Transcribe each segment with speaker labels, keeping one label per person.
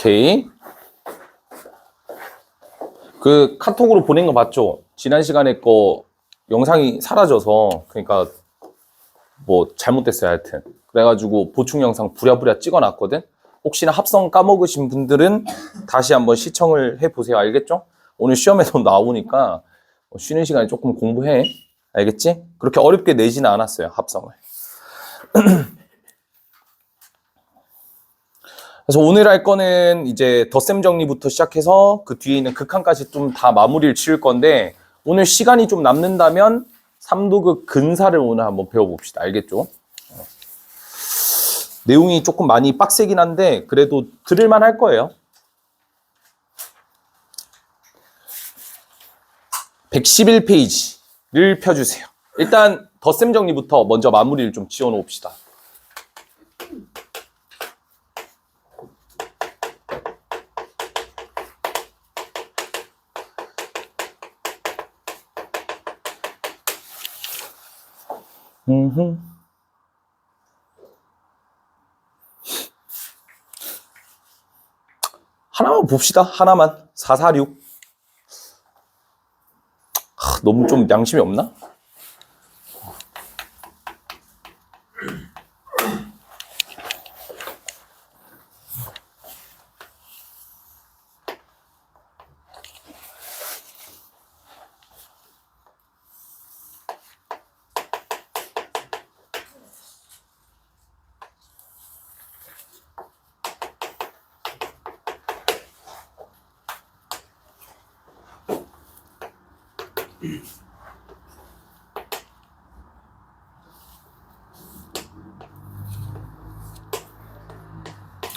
Speaker 1: 오케이. 그 카톡으로 보낸 거 봤죠? 지난 시간에 거 영상이 사라져서, 그러니까 뭐 잘못됐어요, 하여튼. 그래가지고 보충 영상 부랴부랴 찍어놨거든? 혹시나 합성 까먹으신 분들은 다시 한번 시청을 해보세요. 알겠죠? 오늘 시험에도 나오니까 쉬는 시간에 조금 공부해. 알겠지? 그렇게 어렵게 내지는 않았어요, 합성을. 그래서 오늘 할 거는 이제 덧셈 정리부터 시작해서 그 뒤에 있는 극한까지 좀 다 마무리를 지을 건데, 오늘 시간이 좀 남는다면 3도극 근사를 오늘 한번 배워봅시다. 알겠죠? 내용이 조금 많이 빡세긴 한데 그래도 들을만 할 거예요. 111페이지를 펴주세요. 일단 덧셈 정리부터 먼저 마무리를 좀 지어 놓읍시다. 하나만 봅시다. 하나만. 446. 너무 좀 양심이 없나?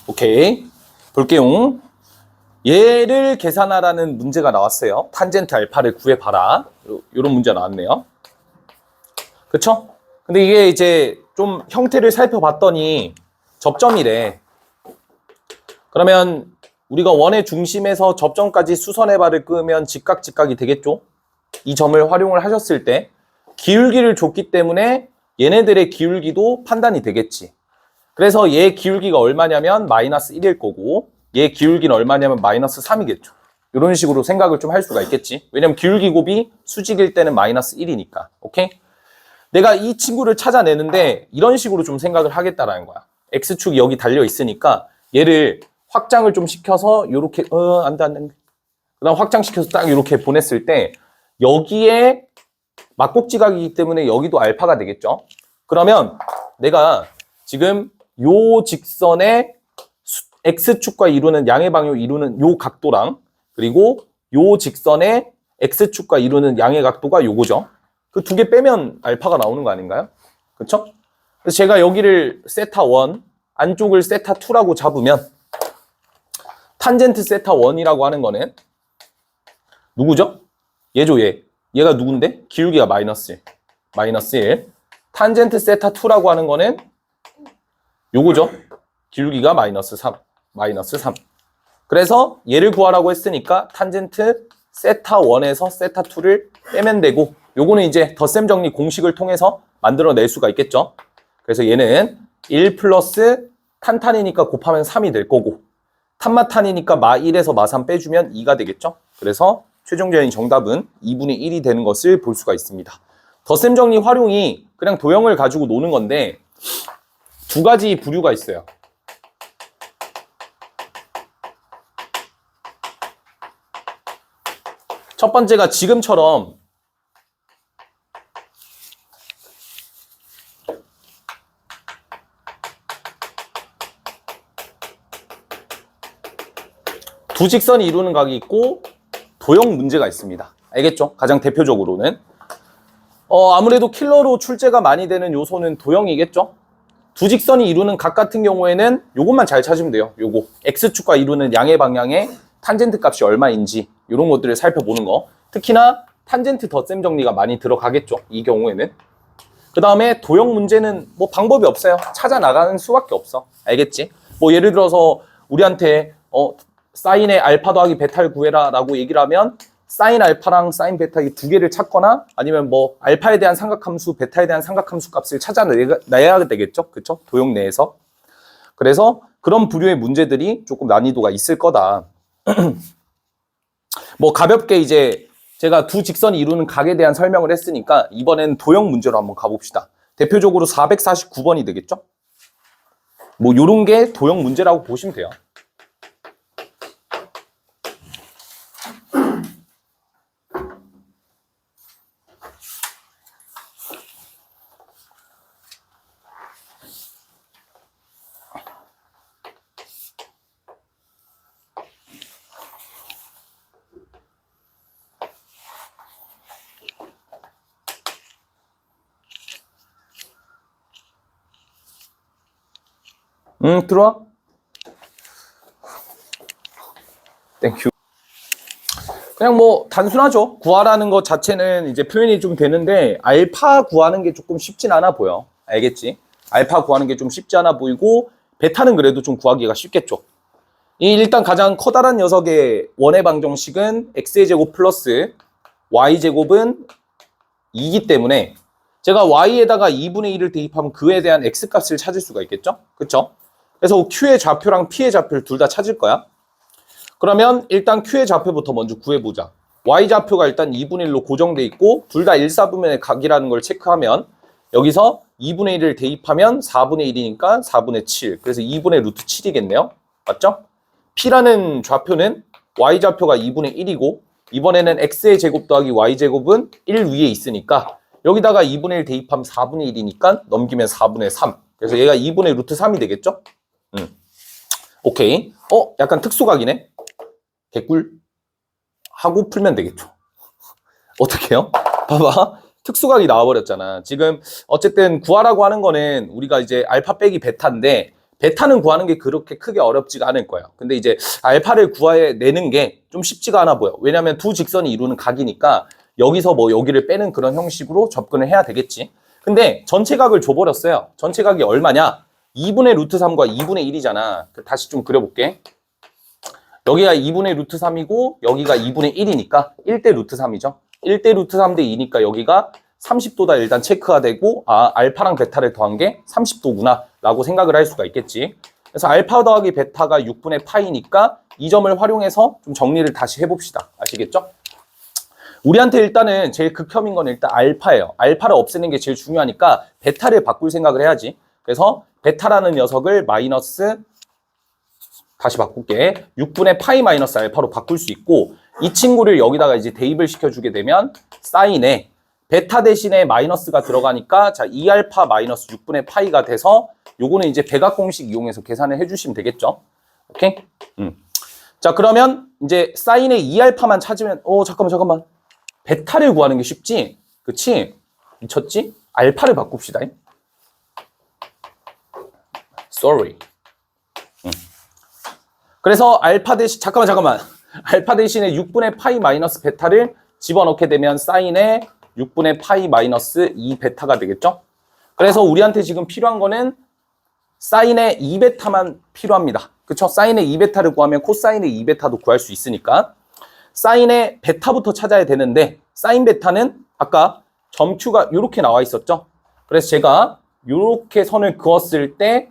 Speaker 1: 오케이. 볼게요. 얘를 계산하라는 문제가 나왔어요. 탄젠트 알파를 구해봐라. 이런 문제 나왔네요. 그쵸? 근데 이게 이제 좀 형태를 살펴봤더니 접점이래. 그러면 우리가 원의 중심에서 접점까지 수선의 발을 끄면 직각이 되겠죠? 이 점을 활용을 하셨을 때 기울기를 줬기 때문에 얘네들의 기울기도 판단이 되겠지. 그래서 얘 기울기가 얼마냐면 마이너스 1일 거고 얘 기울기는 얼마냐면 마이너스 3이겠죠. 이런 식으로 생각을 좀 할 수가 있겠지. 왜냐면 기울기 곱이 수직일 때는 마이너스 1이니까. 오케이? 내가 이 친구를 찾아내는데 이런 식으로 좀 생각을 하겠다라는 거야. X축이 여기 달려 있으니까 얘를 확장을 좀 시켜서 요렇게 안 돼. 그다음 확장시켜서 딱 이렇게 보냈을 때 여기에 막곡지각이기 때문에 여기도 알파가 되겠죠. 그러면 내가 지금 요 직선의 X축과 이루는 양의 방향을 이루는 요 각도랑 그리고 요 직선의 X축과 이루는 양의 각도가 요거죠. 그 두 개 빼면 알파가 나오는 거 아닌가요? 그쵸? 그래서 제가 여기를 세타1, 안쪽을 세타2라고 잡으면 탄젠트 세타1이라고 하는 거는 누구죠? 얘죠, 얘. 얘가 누군데? 기울기가 마이너스 1. 마이너스 1. 탄젠트 세타2라고 하는 거는 요거죠? 기울기가 마이너스 3. 마이너스 3. 그래서 얘를 구하라고 했으니까 탄젠트 세타1에서 세타2를 빼면 되고 요거는 이제 덧셈 정리 공식을 통해서 만들어낼 수가 있겠죠? 그래서 얘는 1 플러스 탄탄이니까 곱하면 3이 될 거고 탄마탄이니까 마 1에서 마 3 빼주면 2가 되겠죠? 그래서 최종적인 정답은 2분의 1이 되는 것을 볼 수가 있습니다. 덧셈 정리 활용이 그냥 도형을 가지고 노는 건데 두 가지 부류가 있어요. 첫 번째가 지금처럼 두 직선이 이루는 각이 있고 도형 문제가 있습니다. 알겠죠? 가장 대표적으로는 아무래도 킬러로 출제가 많이 되는 요소는 도형이겠죠? 두 직선이 이루는 각 같은 경우에는 요것만 잘 찾으면 돼요. 요거 X축과 이루는 양의 방향의 탄젠트 값이 얼마인지 이런 것들을 살펴보는 거. 특히나 탄젠트 덧셈 정리가 많이 들어가겠죠. 이 경우에는. 그 다음에 도형 문제는 뭐 방법이 없어요. 찾아 나가는 수밖에 없어. 알겠지? 뭐 예를 들어서 우리한테 사인의 알파 더하기 베타를 구해라 라고 얘기를 하면 사인 알파랑 사인 베타 이 두 개를 찾거나 아니면 뭐 알파에 대한 삼각함수, 베타에 대한 삼각함수 값을 찾아내야 되겠죠. 그쵸? 도형 내에서. 그래서 그런 부류의 문제들이 조금 난이도가 있을 거다. 뭐 가볍게 이제 제가 두 직선이 이루는 각에 대한 설명을 했으니까 이번엔 도형 문제로 한번 가봅시다. 대표적으로 449번이 되겠죠? 뭐 요런 게 도형 문제라고 보시면 돼요. 들어와. 땡큐. 그냥 뭐 단순하죠. 구하라는 것 자체는 이제 표현이 좀 되는데 알파 구하는 게 조금 쉽진 않아 보여. 알겠지? 알파 구하는 게 좀 쉽지 않아 보이고 베타는 그래도 좀 구하기가 쉽겠죠. 일단 가장 커다란 녀석의 원의 방정식은 x의 제곱 플러스 y 제곱은 2이기 때문에 제가 y에다가 2분의 1을 대입하면 그에 대한 x 값을 찾을 수가 있겠죠? 그쵸? 그래서 q의 좌표랑 p의 좌표를 둘 다 찾을 거야. 그러면 일단 q의 좌표부터 먼저 구해보자. y 좌표가 일단 2분의 1로 고정돼 있고 둘 다 1사분면의 각이라는 걸 체크하면 여기서 2분의 1을 대입하면 4분의 1이니까 4분의 7. 그래서 2분의 루트 7이겠네요. 맞죠? p라는 좌표는 y 좌표가 2분의 1이고 이번에는 x의 제곱 더하기 y 제곱은 1 위에 있으니까 여기다가 2분의 1 대입하면 4분의 1이니까 넘기면 4분의 3. 그래서 얘가 2분의 루트 3이 되겠죠? 오케이. 약간 특수각이네. 개꿀. 하고 풀면 되겠죠. 어떻게 해요? 봐봐. 특수각이 나와버렸잖아. 지금 어쨌든 구하라고 하는 거는 우리가 이제 알파 빼기 베타인데 베타는 구하는 게 그렇게 크게 어렵지가 않을 거예요. 근데 이제 알파를 구해내는 게 좀 쉽지가 않아 보여. 왜냐면 두 직선이 이루는 각이니까 여기서 뭐 여기를 빼는 그런 형식으로 접근을 해야 되겠지. 근데 전체 각을 줘버렸어요. 전체 각이 얼마냐? 2분의 루트 3과 2분의 1이잖아. 다시 좀 그려볼게. 여기가 2분의 루트 3이고 여기가 2분의 1이니까 1대 루트 3이죠. 1대 루트 3대 2니까 여기가 30도다 일단 체크가 되고 알파랑 베타를 더한 게 30도구나 라고 생각을 할 수가 있겠지. 그래서 알파 더하기 베타가 6분의 파이니까 이 점을 활용해서 좀 정리를 다시 해봅시다. 아시겠죠? 우리한테 일단은 제일 극혐인 건 일단 알파예요. 알파를 없애는 게 제일 중요하니까 베타를 바꿀 생각을 해야지. 그래서 베타라는 녀석을 마이너스 다시 바꿀게. 6분의 파이 마이너스 알파로 바꿀 수 있고 이 친구를 여기다가 이제 대입을 시켜주게 되면 사인에 베타 대신에 마이너스가 들어가니까 자 2알파 마이너스 6분의 파이가 돼서 요거는 이제 백악 공식 이용해서 계산을 해주시면 되겠죠. 오케이? 자 그러면 이제 사인에 2알파만 찾으면 잠깐만 베타를 구하는 게 쉽지? 그치? 미쳤지? 알파를 바꿉시다. Sorry. 그래서 알파 대신 잠깐만 알파 대신에 6분의 파이 마이너스 베타를 집어넣게 되면 사인에 6분의 파이 마이너스 2 베타가 되겠죠? 그래서 우리한테 지금 필요한 거는 사인의 2베타만 필요합니다. 그쵸? 사인의 2베타를 구하면 코사인의 2베타도 구할 수 있으니까 사인의 베타부터 찾아야 되는데 사인 베타는 아까 점Q가 이렇게 나와 있었죠? 그래서 제가 이렇게 선을 그었을 때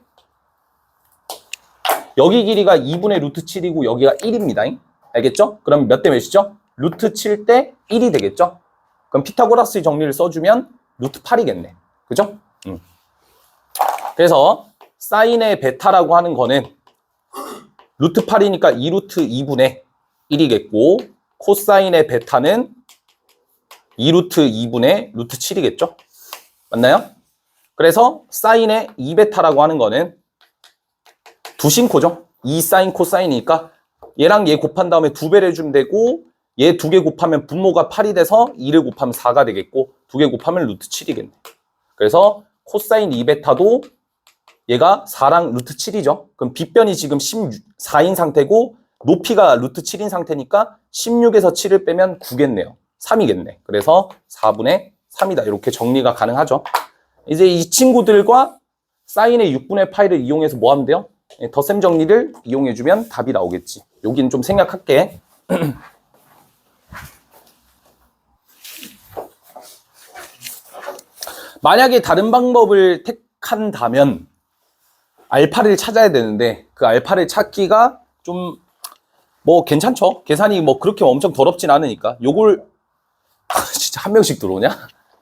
Speaker 1: 여기 길이가 2분의 루트 7이고 여기가 1입니다. 알겠죠? 그럼 몇 대 몇이죠? 루트 7 대 1이 되겠죠? 그럼 피타고라스 정리를 써주면 루트 8이겠네. 그죠? 그래서 사인의 베타라고 하는 거는 루트 8이니까 2루트 2분의 1이겠고 코사인의 베타는 2루트 2분의 루트 7이겠죠? 맞나요? 그래서 사인의 2베타라고 하는 거는 두 신코죠? 2사인 코사인이니까 얘랑 얘 곱한 다음에 2배를 해주면 되고 얘 2개 곱하면 분모가 8이 돼서 2를 곱하면 4가 되겠고 2개 곱하면 루트 7이겠네. 그래서 코사인 2베타도 얘가 4랑 루트 7이죠. 그럼 빗변이 지금 14인 상태고 높이가 루트 7인 상태니까 16에서 7을 빼면 9겠네요. 3이겠네. 그래서 4분의 3이다. 이렇게 정리가 가능하죠. 이제 이 친구들과 사인의 6분의 파이를 이용해서 뭐 하면 돼요? 덧셈 정리를 이용해주면 답이 나오겠지. 여기는 좀 생략할게. 만약에 다른 방법을 택한다면 알파를 찾아야 되는데 그 그 알파를 찾기가 좀 뭐 괜찮죠. 계산이 뭐 그렇게 엄청 더럽진 않으니까. 요걸 진짜 한 명씩 들어오냐?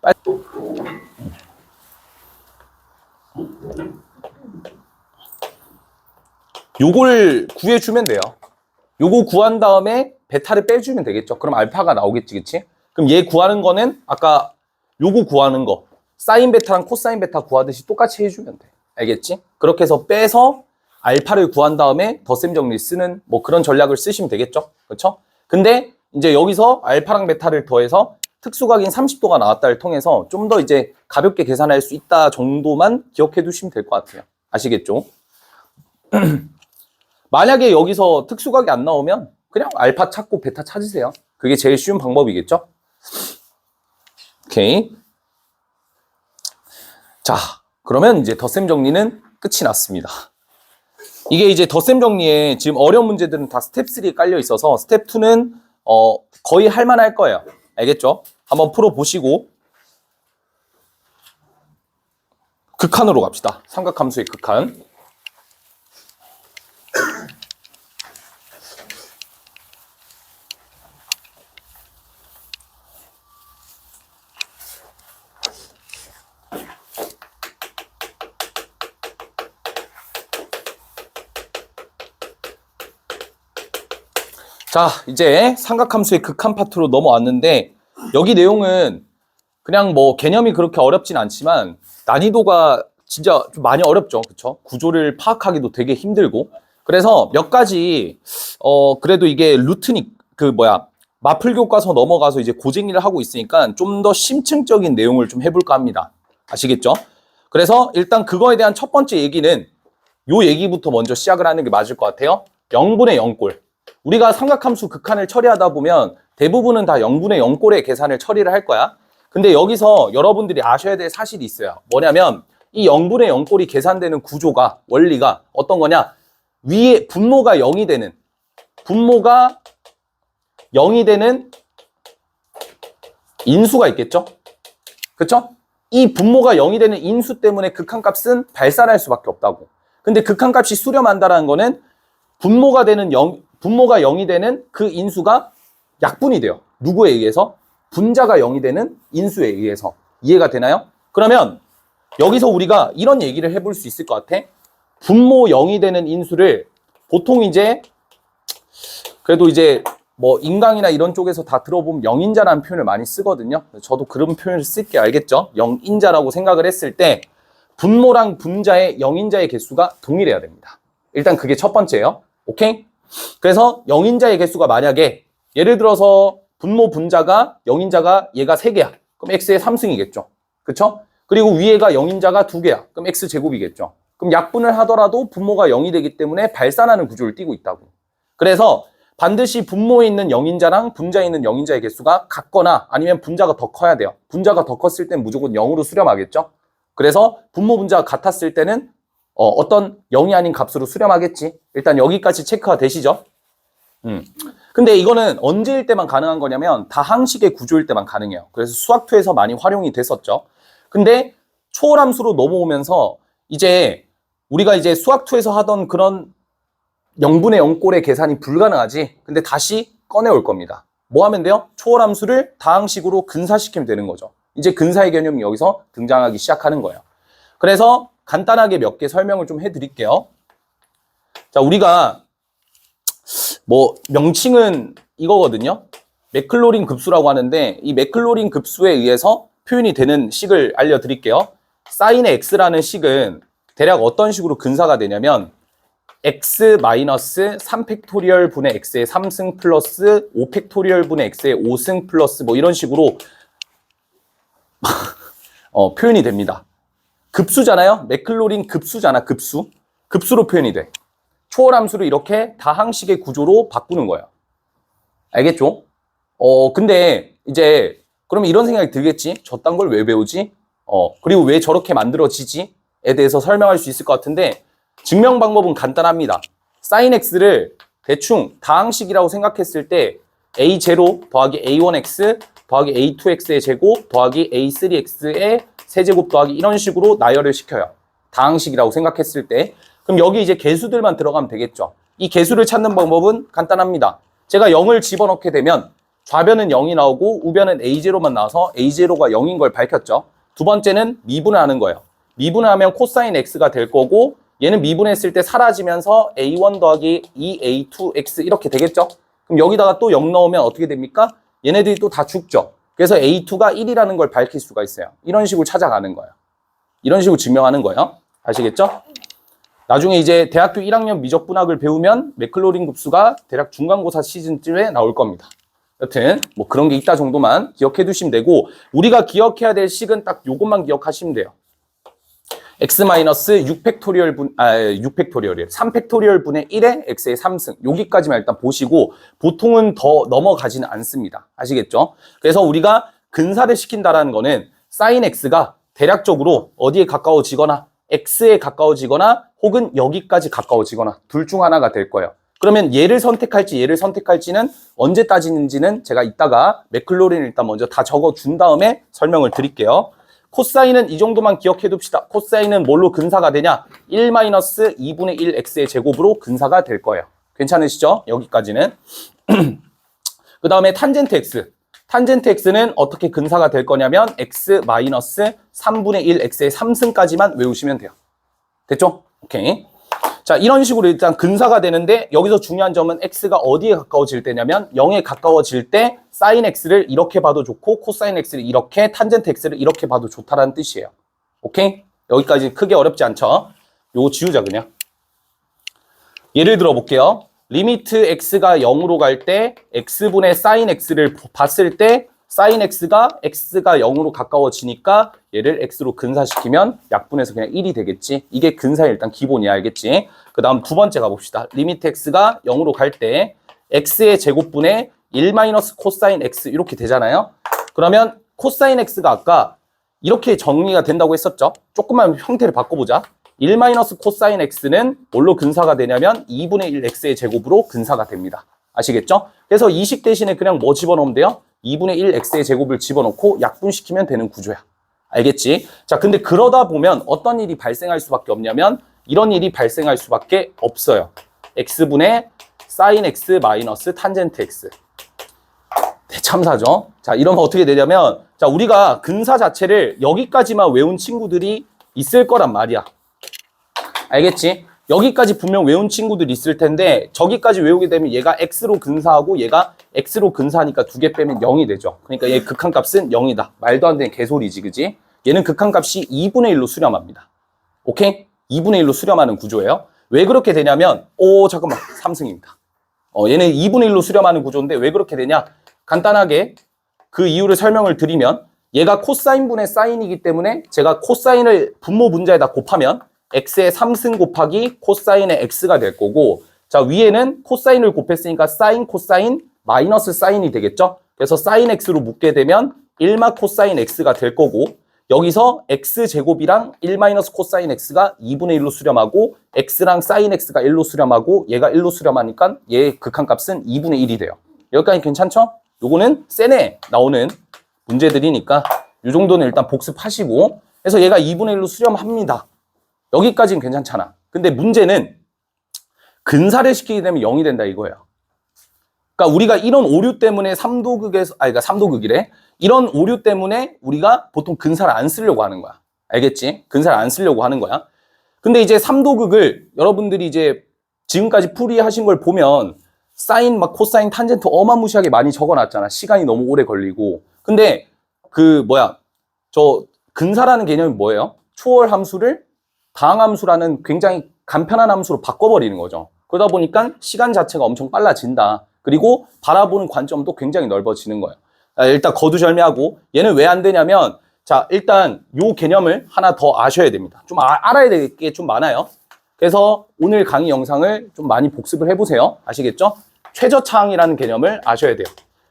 Speaker 1: 빨리. 요걸 구해주면 돼요. 요거 구한 다음에 베타를 빼주면 되겠죠. 그럼 알파가 나오겠지, 그치? 그럼 얘 구하는 거는 아까 요거 구하는 거 사인 베타랑 코사인 베타 구하듯이 똑같이 해주면 돼. 알겠지? 그렇게 해서 빼서 알파를 구한 다음에 덧셈 정리 쓰는 뭐 그런 전략을 쓰시면 되겠죠. 그렇죠? 근데 이제 여기서 알파랑 베타를 더해서 특수각인 30도가 나왔다를 통해서 좀 더 이제 가볍게 계산할 수 있다 정도만 기억해 두시면 될 것 같아요. 아시겠죠? 만약에 여기서 특수각이 안 나오면 그냥 알파 찾고 베타 찾으세요. 그게 제일 쉬운 방법이겠죠? 오케이. 자, 그러면 이제 덧셈 정리는 끝이 났습니다. 이게 이제 덧셈 정리에 지금 어려운 문제들은 다 스텝 3에 깔려 있어서 스텝 2는 거의 할만할 거예요. 알겠죠? 한번 풀어보시고 극한으로 갑시다. 삼각함수의 극한. 자, 이제 삼각함수의 극한 파트로 넘어왔는데 여기 내용은 그냥 뭐 개념이 그렇게 어렵진 않지만 난이도가 진짜 좀 많이 어렵죠. 그쵸? 구조를 파악하기도 되게 힘들고 그래서 몇 가지 그래도 이게 루트니 마플 교과서 넘어가서 이제 고쟁이를 하고 있으니까 좀 더 심층적인 내용을 좀 해볼까 합니다. 아시겠죠? 그래서 일단 그거에 대한 첫 번째 얘기는 요 얘기부터 먼저 시작을 하는 게 맞을 것 같아요. 0분의 0꼴. 우리가 삼각함수 극한을 처리하다 보면 대부분은 다 0분의 0꼴의 계산을 처리를 할 거야. 근데 여기서 여러분들이 아셔야 될 사실이 있어요. 뭐냐면 이 0분의 0꼴이 계산되는 구조가 원리가 어떤 거냐? 위에 분모가 0이 되는 인수가 있겠죠? 그쵸? 이 분모가 0이 되는 인수 때문에 극한값은 발산할 수밖에 없다고. 근데 극한값이 수렴한다는 거는 분모가 0이 되는 그 인수가 약분이 돼요. 누구에 의해서? 분자가 0이 되는 인수에 의해서. 이해가 되나요? 그러면 여기서 우리가 이런 얘기를 해볼 수 있을 것 같아. 분모 0이 되는 인수를 보통 이제 그래도 이제 뭐 인강이나 이런 쪽에서 다 들어보면 영인자라는 표현을 많이 쓰거든요. 저도 그런 표현을 쓸게요. 알겠죠? 영인자라고 생각을 했을 때 분모랑 분자의 영인자의 개수가 동일해야 됩니다. 일단 그게 첫 번째예요. 오케이? 그래서 영인자의 개수가 만약에 예를 들어서 분모 분자가 영인자가 얘가 3개야. 그럼 x의 3승이겠죠. 그쵸? 그리고 위에가 영인자가 2개야. 그럼 x제곱이겠죠. 그럼 약분을 하더라도 분모가 0이 되기 때문에 발산하는 구조를 띠고 있다고. 그래서 반드시 분모에 있는 영인자랑 분자에 있는 영인자의 개수가 같거나 아니면 분자가 더 커야 돼요. 분자가 더 컸을 땐 무조건 0으로 수렴하겠죠. 그래서 분모 분자가 같았을 때는 어떤 0이 아닌 값으로 수렴하겠지. 일단 여기까지 체크가 되시죠? 근데 이거는 언제일 때만 가능한 거냐면 다항식의 구조일 때만 가능해요. 그래서 수학2에서 많이 활용이 됐었죠. 근데 초월함수로 넘어오면서 이제 우리가 이제 수학2에서 하던 그런 0분의 0꼴의 계산이 불가능하지. 근데 다시 꺼내올 겁니다. 뭐 하면 돼요? 초월함수를 다항식으로 근사시키면 되는 거죠. 이제 근사의 개념이 여기서 등장하기 시작하는 거예요. 그래서 간단하게 몇 개 설명을 좀 해드릴게요. 자, 우리가 뭐 명칭은 이거거든요. 맥클로린 급수라고 하는데 이 맥클로린 급수에 의해서 표현이 되는 식을 알려드릴게요. 사인의 x라는 식은 대략 어떤 식으로 근사가 되냐면 x 마이너스 3팩토리얼 분의 x의 3승 플러스 5팩토리얼 분의 x의 5승 플러스 뭐 이런 식으로 표현이 됩니다. 급수잖아요. 맥클로린 급수잖아. 급수로 표현이 돼. 초월함수를 이렇게 다항식의 구조로 바꾸는 거예요. 알겠죠? 근데 이제 그러면 이런 생각이 들겠지. 저딴 걸 왜 배우지? 그리고 왜 저렇게 만들어지지? 에 대해서 설명할 수 있을 것 같은데 증명 방법은 간단합니다. sin x를 대충 다항식이라고 생각했을 때 a0 더하기 a1x 더하기 a2x의 제곱 더하기 a3x의 세제곱 더하기 이런 식으로 나열을 시켜요. 다항식이라고 생각했을 때. 그럼 여기 이제 개수들만 들어가면 되겠죠. 이 개수를 찾는 방법은 간단합니다. 제가 0을 집어넣게 되면 좌변은 0이 나오고 우변은 A0만 나와서 A0가 0인 걸 밝혔죠. 두 번째는 미분하는 거예요. 미분하면 코사인 X가 될 거고 얘는 미분했을 때 사라지면서 A1 더하기 2A2X 이렇게 되겠죠. 그럼 여기다가 또 0 넣으면 어떻게 됩니까? 얘네들이 또 다 죽죠. 그래서 A2가 1이라는 걸 밝힐 수가 있어요. 이런 식으로 찾아가는 거예요. 이런 식으로 증명하는 거예요. 아시겠죠? 나중에 이제 대학교 1학년 미적분학을 배우면 맥클로린 급수가 대략 중간고사 시즌쯤에 나올 겁니다. 여튼 뭐 그런 게 있다 정도만 기억해 두시면 되고 우리가 기억해야 될 식은 딱 요것만 기억하시면 돼요. x-6팩토리얼 6팩토리얼이에요. 3팩토리얼 분의 1에 x의 3승. 여기까지만 일단 보시고 보통은 더 넘어가지는 않습니다. 아시겠죠? 그래서 우리가 근사를 시킨다라는 거는 sin x가 대략적으로 어디에 가까워지거나 x에 가까워지거나 혹은 여기까지 가까워지거나 둘 중 하나가 될 거예요. 그러면 얘를 선택할지는 언제 따지는지는 제가 이따가 맥클로린을 일단 먼저 다 적어준 다음에 설명을 드릴게요. 코사인은 이 정도만 기억해 둡시다. 코사인은 뭘로 근사가 되냐? 1-2분의 1 x의 제곱으로 근사가 될 거예요. 괜찮으시죠? 여기까지는. 그 다음에 탄젠트 x. 탄젠트 x는 어떻게 근사가 될 거냐면 x-3분의 1 x의 3승까지만 외우시면 돼요. 됐죠? 오케이. 자, 이런 식으로 일단 근사가 되는데 여기서 중요한 점은 x가 어디에 가까워질 때냐면 0에 가까워질 때 sin x를 이렇게 봐도 좋고 코사인 x를 이렇게, 탄젠트 x를 이렇게 봐도 좋다라는 뜻이에요. 오케이? 여기까지 크게 어렵지 않죠? 요거 지우자 그냥. 예를 들어 볼게요. 리미트 x가 0으로 갈 때 x분의 sin x를 봤을 때 sin x가 0으로 가까워지니까 얘를 x로 근사시키면 약분해서 그냥 1이 되겠지. 이게 근사의 일단 기본이야, 알겠지? 그 다음 두 번째 가봅시다. 리미트 x가 0으로 갈 때 x의 제곱분의 1 코사인 x 이렇게 되잖아요. 그러면 코사인 x가 아까 이렇게 정리가 된다고 했었죠. 조금만 형태를 바꿔보자. 1 코사인 x는 뭘로 근사가 되냐면 2분의 1 x의 제곱으로 근사가 됩니다. 아시겠죠? 그래서 이 식 대신에 그냥 뭐 집어넣으면 돼요? 2분의 1 x의 제곱을 집어넣고 약분시키면 되는 구조야. 알겠지? 자, 근데 그러다 보면 어떤 일이 발생할 수밖에 없냐면 이런 일이 발생할 수밖에 없어요. x분의 sin x 마이너스 탄젠트 x. 대참사죠? 자, 이러면 어떻게 되냐면 자, 우리가 근사 자체를 여기까지만 외운 친구들이 있을 거란 말이야. 알겠지? 여기까지 분명 외운 친구들이 있을 텐데 저기까지 외우게 되면 얘가 x로 근사하고 얘가 x로 근사하니까 두 개 빼면 0이 되죠. 그러니까 얘 극한값은 0이다. 말도 안 되는 개소리지, 그지? 얘는 극한값이 2분의 1로 수렴합니다. 오케이? 2분의 1로 수렴하는 구조예요. 왜 그렇게 되냐면 잠깐만 3승입니다. 얘는 2분의 1로 수렴하는 구조인데 왜 그렇게 되냐? 간단하게 그 이유를 설명을 드리면 얘가 코사인분의 사인이기 때문에 제가 코사인을 분모 문자에다 곱하면 x의 3승 곱하기 코사인의 x가 될 거고 자 위에는 코사인을 곱했으니까 사인 코사인 마이너스 사인이 되겠죠. 그래서 사인 x로 묶게 되면 1마 코사인 x가 될 거고 여기서 x제곱이랑 1 마이너스 코사인 x가 2분의 1로 수렴하고 x랑 사인 x가 1로 수렴하고 얘가 1로 수렴하니까 얘의 극한값은 2분의 1이 돼요. 여기까지 괜찮죠? 요거는 세네 나오는 문제들이니까 이 정도는 일단 복습하시고 그래서 얘가 2분의 1로 수렴합니다. 여기까지는 괜찮잖아. 근데 문제는 근사를 시키게 되면 0이 된다 이거예요. 그러니까 우리가 이런 오류 때문에 3도극에서 그러니까 3도극이래. 이런 오류 때문에 우리가 보통 근사를 안 쓰려고 하는 거야. 알겠지? 근사를 안 쓰려고 하는 거야. 근데 이제 3도극을 여러분들이 이제 지금까지 풀이하신 걸 보면 사인 막 코사인 탄젠트 어마무시하게 많이 적어놨잖아. 시간이 너무 오래 걸리고. 근데 저 근사라는 개념이 뭐예요? 초월 함수를 다항함수라는 굉장히 간편한 함수로 바꿔버리는 거죠. 그러다 보니까 시간 자체가 엄청 빨라진다. 그리고 바라보는 관점도 굉장히 넓어지는 거예요. 일단 거두절미하고 얘는 왜 안 되냐면 자 일단 요 개념을 하나 더 아셔야 됩니다. 좀 알아야 될 게 좀 많아요. 그래서 오늘 강의 영상을 좀 많이 복습을 해보세요. 아시겠죠? 최저차항이라는 개념을 아셔야 돼요.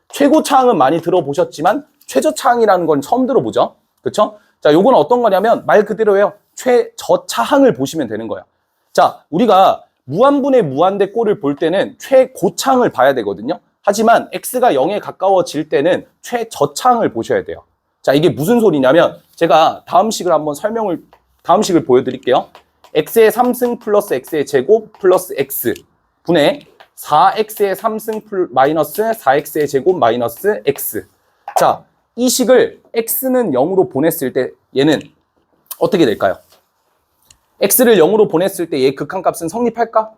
Speaker 1: 최고차항은 많이 들어보셨지만 최저차항이라는 건 처음 들어보죠. 그렇죠? 자, 요건 어떤 거냐면 말 그대로예요. 최저차항을 보시면 되는 거예요. 자, 우리가 무한분의 무한대 꼴을 볼 때는 최고차항을 봐야 되거든요. 하지만 x가 0에 가까워질 때는 최저차항을 보셔야 돼요. 자, 이게 무슨 소리냐면 제가 다음 식을 보여드릴게요. x의 3승 플러스 x의 제곱 플러스 x 분의 4x의 3승 마이너스 4x의 제곱 마이너스 x. 자, 이 식을 x는 0으로 보냈을 때 얘는 어떻게 될까요? x를 0으로 보냈을 때 얘 극한값은 성립할까?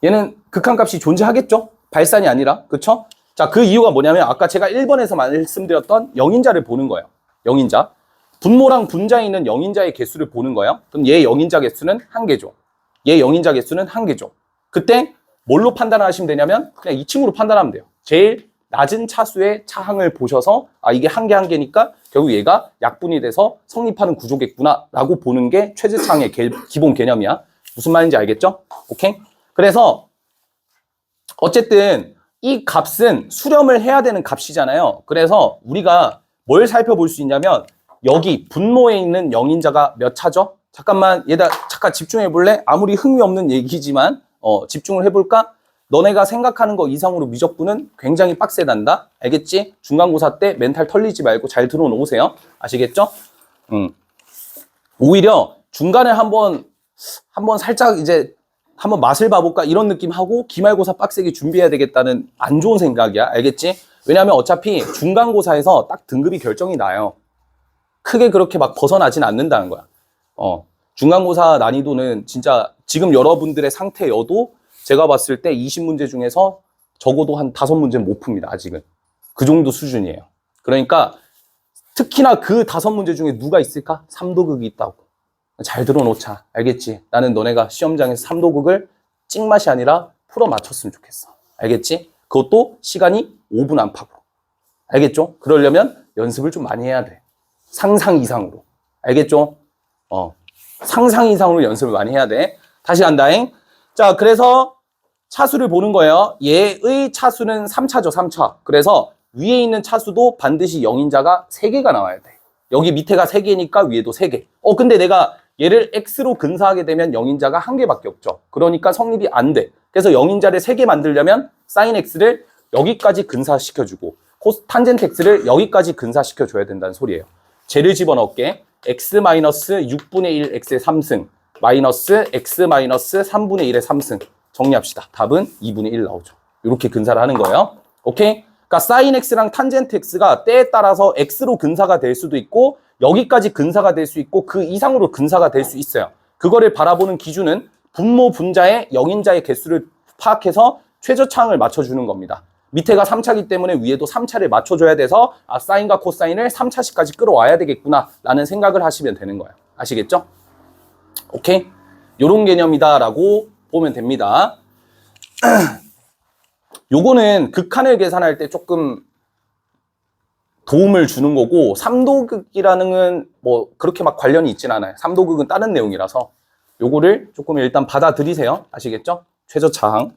Speaker 1: 얘는 극한값이 존재하겠죠? 발산이 아니라. 그쵸? 자, 그 이유가 뭐냐면 아까 제가 1번에서 말씀드렸던 영인자를 보는 거예요. 영인자. 분모랑 분자에 있는 영인자의 개수를 보는 거예요. 그럼 얘 영인자 개수는 1개죠. 얘 영인자 개수는 1개죠. 그때 뭘로 판단하시면 되냐면 그냥 2층으로 판단하면 돼요. 제일 낮은 차수의 차항을 보셔서 아 이게 1개 결국 얘가 약분이 돼서 성립하는 구조겠구나 라고 보는 게 최저차항의 기본 개념이야. 무슨 말인지 알겠죠? 오케이? 그래서 어쨌든 이 값은 수렴을 해야 되는 값이잖아요. 그래서 우리가 뭘 살펴볼 수 있냐면 여기 분모에 있는 영인자가 몇 차죠? 잠깐만 얘들아 잠깐 집중해 볼래? 아무리 흥미 없는 얘기지만 집중을 해볼까? 너네가 생각하는 거 이상으로 미적분은 굉장히 빡세단다. 알겠지? 중간고사 때 멘탈 털리지 말고 잘 들어놓으세요. 아시겠죠? 오히려 중간에 한번 살짝 이제 한번 맛을 봐볼까 이런 느낌 하고 기말고사 빡세게 준비해야 되겠다는 안 좋은 생각이야. 알겠지? 왜냐하면 어차피 중간고사에서 딱 등급이 결정이 나요. 크게 그렇게 막 벗어나진 않는다는 거야. 중간고사 난이도는 진짜 지금 여러분들의 상태여도 제가 봤을 때 20문제 중에서 적어도 한 5문제는 못 풉니다. 아직은. 그 정도 수준이에요. 그러니까 특히나 그 5문제 중에 누가 있을까? 3도극이 있다고. 잘 들어놓자. 알겠지? 나는 너네가 시험장에서 3도극을 찍맛이 아니라 풀어 맞췄으면 좋겠어. 알겠지? 그것도 시간이 5분 안팎으로. 알겠죠? 그러려면 연습을 좀 많이 해야 돼. 상상 이상으로. 알겠죠? 상상 이상으로 연습을 많이 해야 돼. 다시 한다잉. 자, 그래서 차수를 보는 거예요. 얘의 차수는 3차죠, 3차. 그래서 위에 있는 차수도 반드시 영인자가 3개가 나와야 돼. 여기 밑에가 3개니까 위에도 3개. 근데 내가 얘를 x로 근사하게 되면 영인자가 1개밖에 없죠. 그러니까 성립이 안 돼. 그래서 영인자를 3개 만들려면 sin x를 여기까지 근사시켜주고 탄젠트 x를 여기까지 근사시켜줘야 된다는 소리예요. 쟤를 집어넣을게. x-6분의 1 x의 3승 마이너스 x-3분의 1의 3승. 정리합시다. 답은 2분의 1 나오죠. 이렇게 근사를 하는 거예요. 오케이? 그러니까 sin x랑 탄젠트 x가 때에 따라서 x로 근사가 될 수도 있고 여기까지 근사가 될 수 있고 그 이상으로 근사가 될 수 있어요. 그거를 바라보는 기준은 분모 분자의 영인자의 개수를 파악해서 최저차항을 맞춰주는 겁니다. 밑에가 3차이기 때문에 위에도 3차를 맞춰줘야 돼서 사인과 코사인을 3차씩까지 끌어와야 되겠구나 라는 생각을 하시면 되는 거예요. 아시겠죠? 오케이? 요런 개념이다 라고 보면 됩니다. 요거는 극한을 계산할 때 조금 도움을 주는 거고 3도극이라는 건 뭐 그렇게 막 관련이 있진 않아요. 3도극은 다른 내용이라서 요거를 조금 일단 받아들이세요. 아시겠죠? 최저차항.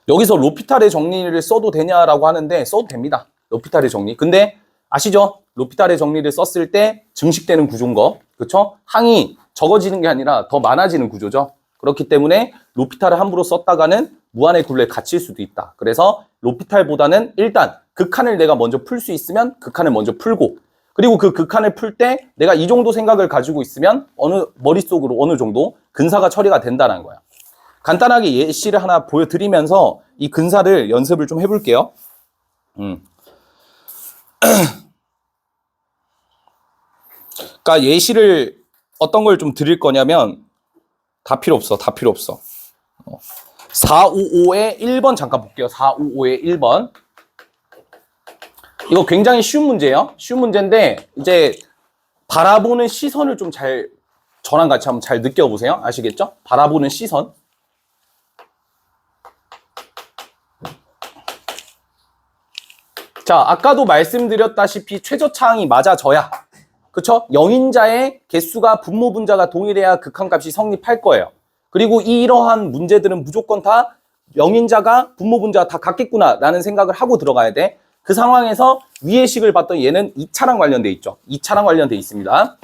Speaker 1: 여기서 로피탈의 정리를 써도 되냐라고 하는데 써도 됩니다. 로피탈의 정리. 근데 아시죠? 로피탈의 정리를 썼을 때 증식되는 구조인 거. 그렇죠? 항이 적어지는 게 아니라 더 많아지는 구조죠. 그렇기 때문에 로피탈을 함부로 썼다가는 무한의 굴레에 갇힐 수도 있다. 그래서 로피탈보다는 일단 극한을 내가 먼저 풀 수 있으면 극한을 먼저 풀고 그리고 그 극한을 풀 때 내가 이 정도 생각을 가지고 있으면 머릿속으로 어느 정도 근사가 처리가 된다는 거야. 간단하게 예시를 하나 보여드리면서 이 근사를 연습을 좀 해볼게요. 그러니까 예시를 어떤 걸 좀 드릴 거냐면 다 필요 없어. 455의 1번 잠깐 볼게요. 455의 1번. 이거 굉장히 쉬운 문제예요. 쉬운 문제인데 이제 바라보는 시선을 좀 저랑 같이 한번 잘 느껴보세요. 아시겠죠? 바라보는 시선. 자, 아까도 말씀드렸다시피 최저차항이 맞아져야 그쵸? 영인자의 개수가 분모 분자가 동일해야 극한값이 성립할 거예요. 그리고 이러한 문제들은 무조건 다 영인자가 분모 분자가 다 같겠구나 라는 생각을 하고 들어가야 돼. 그 상황에서 위의 식을 봤더니 얘는 2차랑 관련돼 있죠. 2차랑 관련돼 있습니다.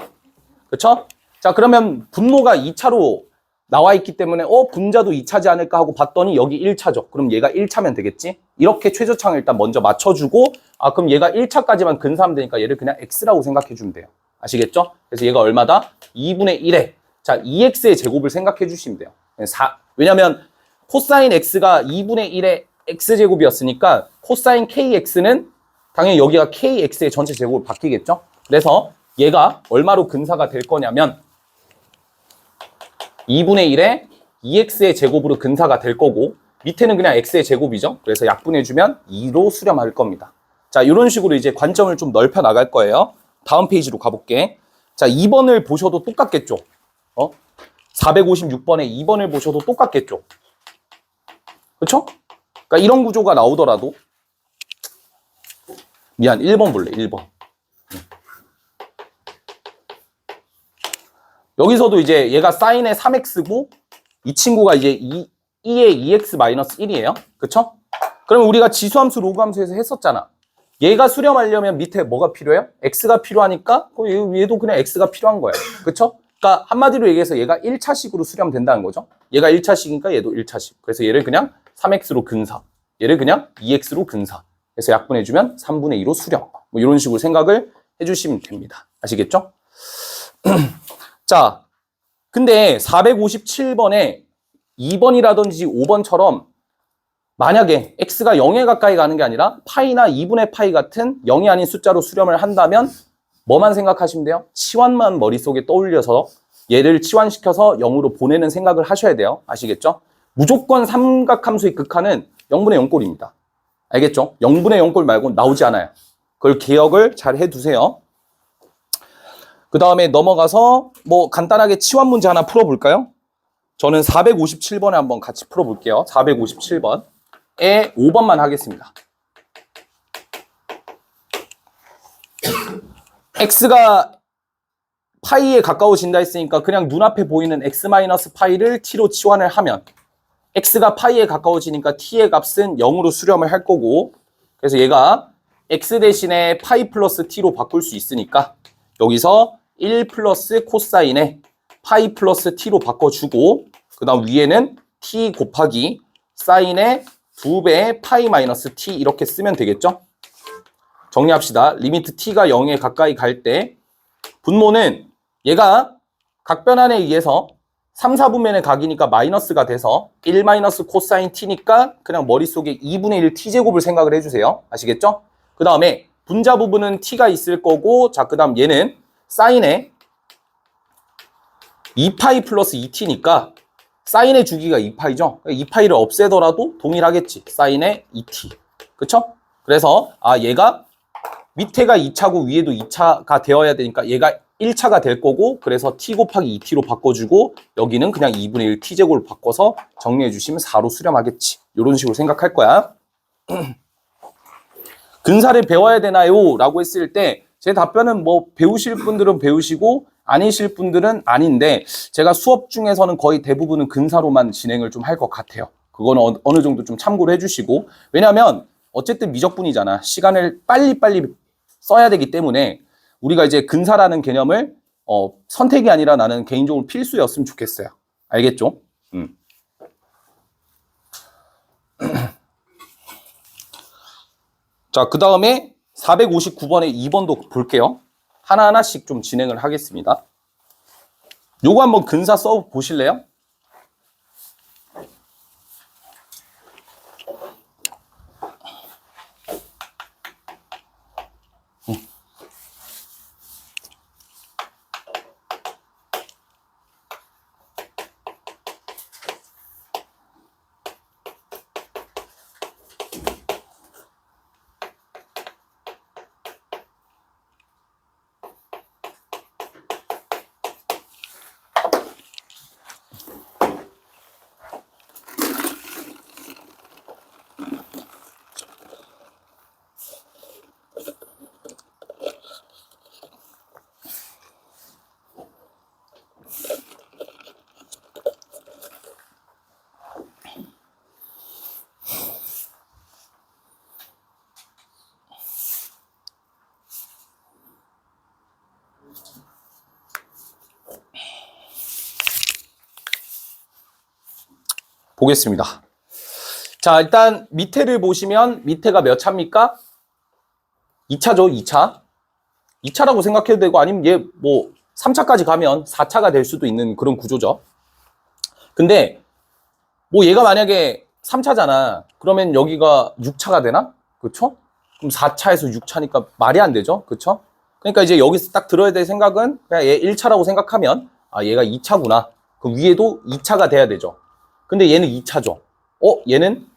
Speaker 1: 그쵸? 자, 그러면 분모가 2차로 나와 있기 때문에 분자도 2차지 않을까 하고 봤더니 여기 1차죠. 그럼 얘가 1차면 되겠지? 이렇게 최저차항을 일단 먼저 맞춰주고 그럼 얘가 1차까지만 근사하면 되니까 얘를 그냥 x라고 생각해 주면 돼요. 아시겠죠? 그래서 얘가 얼마다? 2분의 1에 자 2x의 제곱을 생각해 주시면 돼요. 왜냐면 코사인 x가 2분의 1의 x제곱이었으니까 코사인 kx는 당연히 여기가 kx의 전체 제곱으로 바뀌겠죠? 그래서 얘가 얼마로 근사가 될 거냐면 2분의 1에 2x의 제곱으로 근사가 될 거고 밑에는 그냥 x의 제곱이죠. 그래서 약분해주면 2로 수렴할 겁니다. 자, 이런 식으로 이제 관점을 좀 넓혀 나갈 거예요. 다음 페이지로 가볼게. 자, 2번을 보셔도 똑같겠죠? 456번에 2번을 보셔도 똑같겠죠? 그렇죠? 그러니까 이런 구조가 나오더라도 미안, 1번 볼래, 1번. 여기서도 이제 얘가 사인의 3x고 이 친구가 이제 2의 2x-1이에요. 그쵸? 그러면 우리가 지수함수, 로그함수에서 했었잖아. 얘가 수렴하려면 밑에 뭐가 필요해요? x가 필요하니까 얘도 그냥 x가 필요한 거야. 그쵸? 그러니까 한마디로 얘기해서 얘가 1차식으로 수렴된다는 거죠. 얘가 1차식이니까 얘도 1차식. 그래서 얘를 그냥 3x로 근사. 얘를 그냥 2x로 근사. 그래서 약분해주면 3분의 2로 수렴. 뭐 이런 식으로 생각을 해주시면 됩니다. 아시겠죠? 자, 근데 457번에 2번이라든지 5번처럼 만약에 x가 0에 가까이 가는 게 아니라 파이나 2분의 파이 같은 0이 아닌 숫자로 수렴을 한다면 뭐만 생각하시면 돼요? 치환만 머릿속에 떠올려서 얘를 치환시켜서 0으로 보내는 생각을 하셔야 돼요. 아시겠죠? 무조건 삼각함수의 극한은 0분의 0꼴입니다. 알겠죠? 0분의 0꼴 말고 나오지 않아요. 그걸 기억을 잘 해두세요. 그 다음에 넘어가서 뭐 간단하게 치환 문제 하나 풀어볼까요? 저는 457번에 한번 같이 풀어볼게요. 457번에 5번만 하겠습니다. x가 파이에 가까워진다 했으니까 그냥 눈앞에 보이는 x-파이를 t로 치환을 하면 x가 파이에 가까워지니까 t의 값은 0으로 수렴을 할 거고 그래서 얘가 x 대신에 파이 플러스 t로 바꿀 수 있으니까 여기서 1 플러스 코사인에 파이 플러스 t로 바꿔주고 그 다음 위에는 t 곱하기 사인의 2배의 파이 마이너스 t 이렇게 쓰면 되겠죠? 정리합시다. 리미트 t가 0에 가까이 갈 때 분모는 얘가 각변환에 의해서 3, 4분면의 각이니까 마이너스가 돼서 1 마이너스 코사인 t니까 그냥 머릿속에 2분의 1 t제곱을 생각을 해주세요. 아시겠죠? 그 다음에 분자 부분은 t가 있을 거고 자, 그 다음 얘는 사인의 2파이 플러스 2t니까 사인의 주기가 2파이죠. 2파이를 없애더라도 동일하겠지. 사인의 2t. 그쵸? 그래서 얘가 밑에가 2차고 위에도 2차가 되어야 되니까 얘가 1차가 될 거고 그래서 t 곱하기 2t로 바꿔주고 여기는 그냥 2분의 1 t제곱을 바꿔서 정리해 주시면 4로 수렴하겠지. 이런 식으로 생각할 거야. 근사를 배워야 되나요? 라고 했을 때 제 답변은 뭐 배우실 분들은 배우시고 아니실 분들은 아닌데 제가 수업 중에서는 거의 대부분은 근사로만 진행을 좀 할 것 같아요. 그거는 어느 정도 좀 참고를 해주시고 왜냐하면 어쨌든 미적분이잖아. 시간을 빨리빨리 써야 되기 때문에 우리가 이제 근사라는 개념을 선택이 아니라 나는 개인적으로 필수였으면 좋겠어요. 알겠죠? 자, 그 다음에 459번에 2번도 볼게요. 하나하나씩 좀 진행을 하겠습니다. 요거 한번 근사 써 보실래요? 보겠습니다. 자, 일단 밑에를 보시면 밑에가 몇 차입니까? 2차죠, 2차. 2차라고 생각해도 되고 아니면 얘 뭐 3차까지 가면 4차가 될 수도 있는 그런 구조죠. 근데 뭐 얘가 만약에 3차잖아. 그러면 여기가 6차가 되나? 그쵸? 그럼 4차에서 6차니까 말이 안 되죠. 그쵸? 그러니까 이제 여기서 딱 들어야 될 생각은 그냥 얘 1차라고 생각하면 아 얘가 2차구나. 그 위에도 2차가 돼야 되죠. 근데 얘는 2차죠. 얘는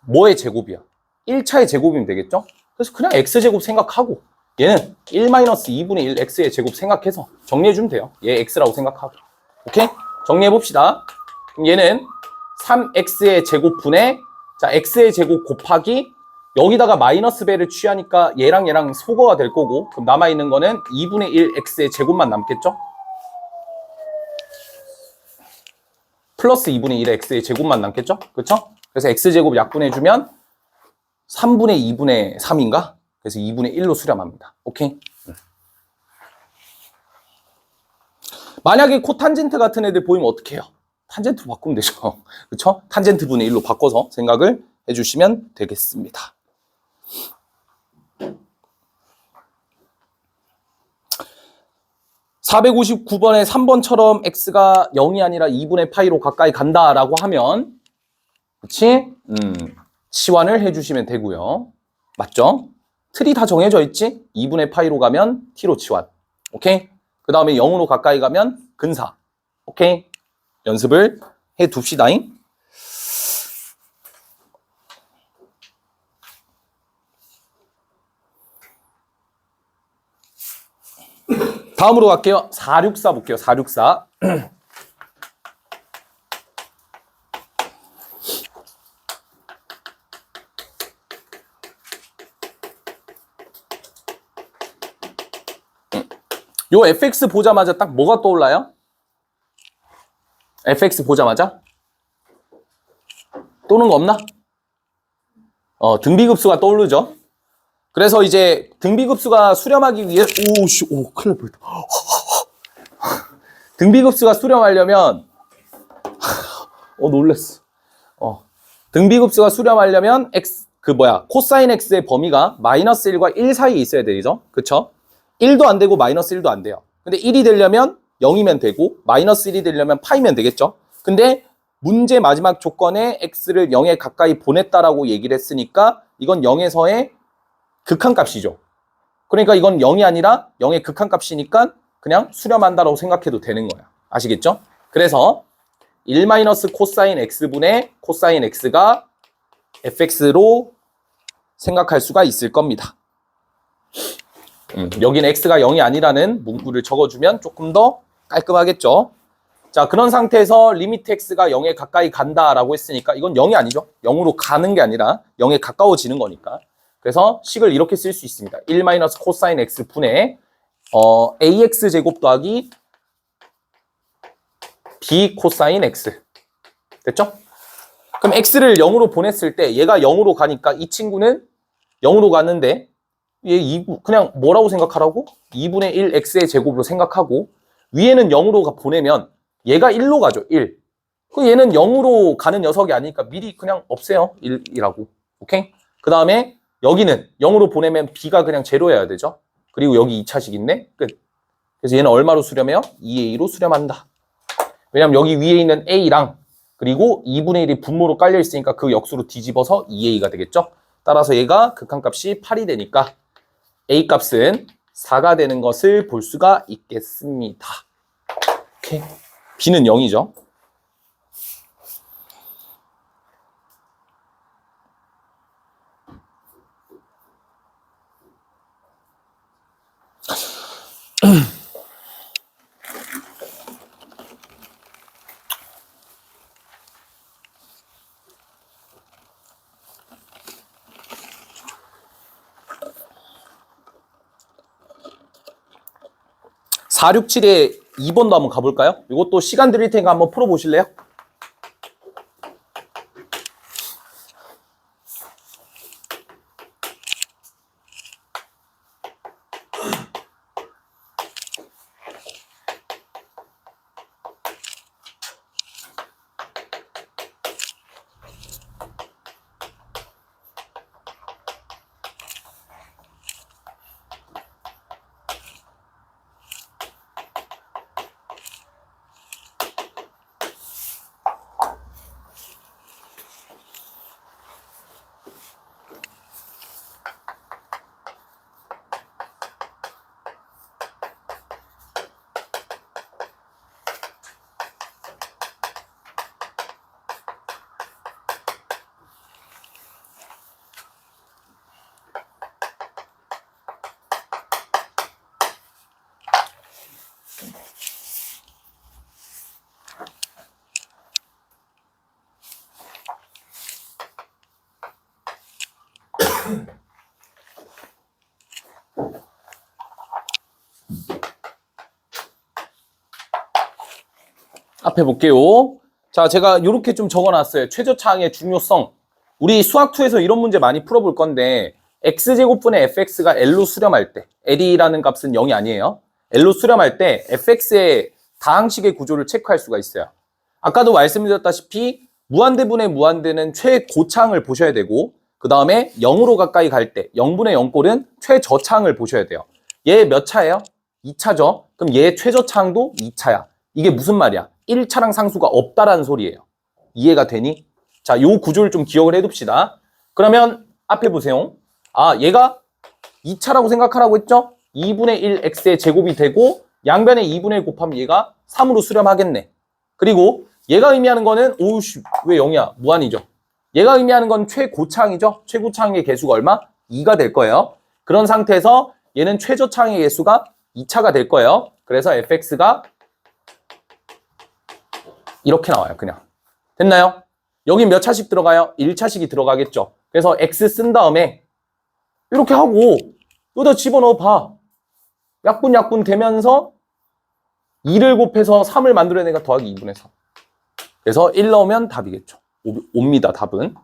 Speaker 1: 뭐의 제곱이야? 1차의 제곱이면 되겠죠? 그래서 그냥 x제곱 생각하고 얘는 1-2분의 1 x의 제곱 생각해서 정리해주면 돼요. 얘 x라고 생각하고. 오케이? 정리해봅시다. 그럼 얘는 3x의 제곱분의 자 x의 제곱 곱하기 여기다가 마이너스 배를 취하니까 얘랑 소거가 될 거고 그럼 남아있는 거는 2분의 1 x의 제곱만 남겠죠? 플러스 2분의 1의 x의 제곱만 남겠죠? 그쵸? 그래서 x제곱 약분해주면 3분의 2분의 3인가? 그래서 2분의 1로 수렴합니다. 오케이? 만약에 코탄젠트 같은 애들 보이면 어떻게 해요? 탄젠트로 바꾸면 되죠. 그쵸? 탄젠트 분의 1로 바꿔서 생각을 해주시면 되겠습니다. (459번에) 3번처럼 x가 0이 아니라 2분의 파이로 가까이 간다라고 하면 그치? 치환을 해주시면 되고요. 맞죠? 틀이 다 정해져 있지? 2분의 파이로 가면 t로 치환. 오케이? 그 다음에 0으로 가까이 가면 근사. 오케이? 연습을 해 둡시다잉. 다음으로 갈게요. 464 볼게요. 464. 요 fx 보자마자 딱 뭐가 떠올라요? fx 보자마자? 떠오르는 거 없나? 등비급수가 떠오르죠. 그래서 이제 등비급수가 수렴하기 위해 큰일 날 뻔했다. 등비급수가 수렴하려면 놀랬어. 등비급수가 수렴하려면 코사인 x의 범위가 마이너스 1과 1 사이에 있어야 되죠. 그쵸? 1도 안 되고 마이너스 1도 안 돼요. 근데 1이 되려면 0이면 되고 마이너스 1이 되려면 파이면 되겠죠. 근데 문제 마지막 조건에 x를 0에 가까이 보냈다라고 얘기를 했으니까 이건 0에서의 극한값이죠. 그러니까 이건 0이 아니라 0의 극한값이니까 그냥 수렴한다라고 생각해도 되는 거야. 아시겠죠? 그래서 1 코사인 x분의 코사인 x가 fx로 생각할 수가 있을 겁니다. 여기는 x가 0이 아니라는 문구를 적어주면 조금 더 깔끔하겠죠. 자, 그런 상태에서 리미트 x가 0에 가까이 간다라고 했으니까 이건 0이 아니죠. 0으로 가는 게 아니라 0에 가까워지는 거니까. 그래서 식을 이렇게 쓸 수 있습니다. 1 코사인 x 분의 ax 제곱 더하기 b 코사인 x. 됐죠? 그럼 x를 0으로 보냈을 때 얘가 0으로 가니까 이 친구는 0으로 갔는데 얘 그냥 뭐라고 생각하라고? 2분의 1 x의 제곱으로 생각하고 위에는 0으로 보내면 얘가 1로 가죠. 1. 그 얘는 0으로 가는 녀석이 아니니까 미리 그냥 없애요. 1이라고. 오케이? 그 다음에 여기는 0으로 보내면 b가 그냥 제로여야 되죠. 그리고 여기 2차식 있네. 끝. 그래서 얘는 얼마로 수렴해요? 2a로 수렴한다. 왜냐면 여기 위에 있는 a랑 그리고 2분의 1이 분모로 깔려 있으니까 그 역수로 뒤집어서 2a가 되겠죠. 따라서 얘가 극한값이 8이 되니까 a 값은 4가 되는 것을 볼 수가 있겠습니다. 오케이. b는 0이죠. (467에) 2번도 한번 가볼까요? 이것도 시간 드릴 테니까 한번 풀어보실래요? 앞에 볼게요. 자, 제가 이렇게 좀 적어놨어요. 최저차항의 중요성. 우리 수학2에서 이런 문제 많이 풀어볼 건데 x제곱분의 fx가 l로 수렴할 때 l이라는 값은 0이 아니에요. l로 수렴할 때 fx의 다항식의 구조를 체크할 수가 있어요. 아까도 말씀드렸다시피 무한대분의 무한대는 최고차항을 보셔야 되고 그 다음에 0으로 가까이 갈 때 0분의 0꼴은 최저차항을 보셔야 돼요. 얘 몇 차예요? 2차죠. 그럼 얘 최저차항도 2차야. 이게 무슨 말이야? 1차랑 상수가 없다라는 소리예요. 이해가 되니? 자, 요 구조를 좀 기억을 해둡시다. 그러면 앞에 보세요. 아, 얘가 2차라고 생각하라고 했죠? 2분의 1 x의 제곱이 되고 양변에 2분의 1 곱하면 얘가 3으로 수렴하겠네. 그리고 얘가 의미하는 거는 오우씨 왜 0이야? 무한이죠. 얘가 의미하는 건 최고차항이죠. 최고차항의 개수가 얼마? 2가 될 거예요. 그런 상태에서 얘는 최저차항의 개수가 2차가 될 거예요. 그래서 fx가 이렇게 나와요. 그냥. 됐나요? 여기 몇 차씩 들어가요? 1차씩이 들어가겠죠. 그래서 x 쓴 다음에 이렇게 하고 여기다 집어넣어 봐. 약분 되면서 2를 곱해서 3을 만들어내니까 더하기 2분의 3. 그래서 1 넣으면 답이겠죠. 옵니다. 답은.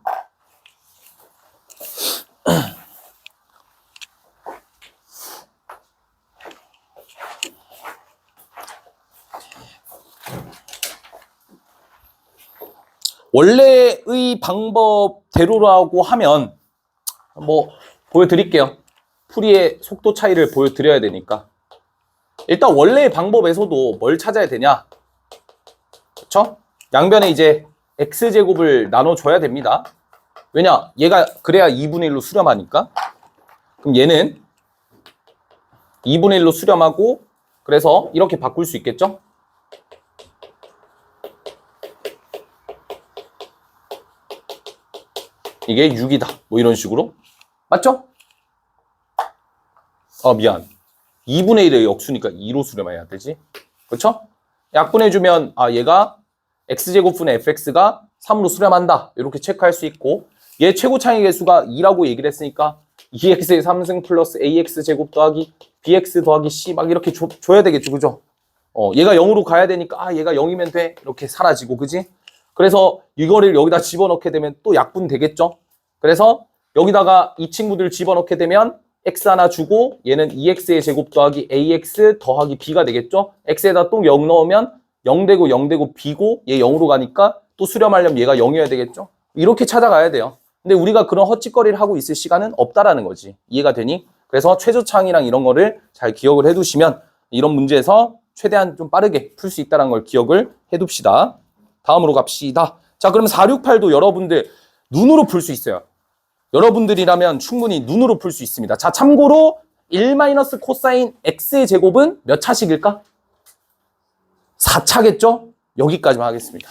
Speaker 1: 원래의 방법대로라고 하면 뭐 보여드릴게요. 풀이의 속도 차이를 보여드려야 되니까. 일단 원래의 방법에서도 뭘 찾아야 되냐? 그쵸? 양변에 이제 x제곱을 나눠줘야 됩니다. 왜냐? 얘가 그래야 2분의 1로 수렴하니까. 그럼 얘는 2분의 1로 수렴하고 그래서 이렇게 바꿀 수 있겠죠? 이게 6이다. 뭐 이런 식으로. 맞죠? 미안. 2분의 1의 역수니까 2로 수렴해야 되지. 그렇죠? 약분해주면 얘가 x제곱분의 fx가 3으로 수렴한다. 이렇게 체크할 수 있고 얘 최고차항의 개수가 2라고 얘기를 했으니까 2x의 3승 플러스 ax제곱 더하기 bx 더하기 c 막 이렇게 줘야 되겠죠. 그죠? 얘가 0으로 가야 되니까 얘가 0이면 돼. 이렇게 사라지고 그지? 그래서 이거를 여기다 집어넣게 되면 또 약분 되겠죠? 그래서 여기다가 이 친구들 집어넣게 되면 x 하나 주고 얘는 2x의 제곱 더하기 ax 더하기 b가 되겠죠? x에다 또 0 넣으면 0 되고 0 되고 b고 얘 0으로 가니까 또 수렴하려면 얘가 0이어야 되겠죠? 이렇게 찾아가야 돼요. 근데 우리가 그런 헛짓거리를 하고 있을 시간은 없다라는 거지. 이해가 되니? 그래서 최저차항이랑 이런 거를 잘 기억을 해두시면 이런 문제에서 최대한 좀 빠르게 풀 수 있다는 걸 기억을 해둡시다. 다음으로 갑시다. 자, 그럼 468도 여러분들 눈으로 풀 수 있어요. 여러분들이라면 충분히 눈으로 풀 수 있습니다. 자, 참고로 1 코사인 x의 제곱은 몇 차식일까? 4차겠죠? 여기까지만 하겠습니다.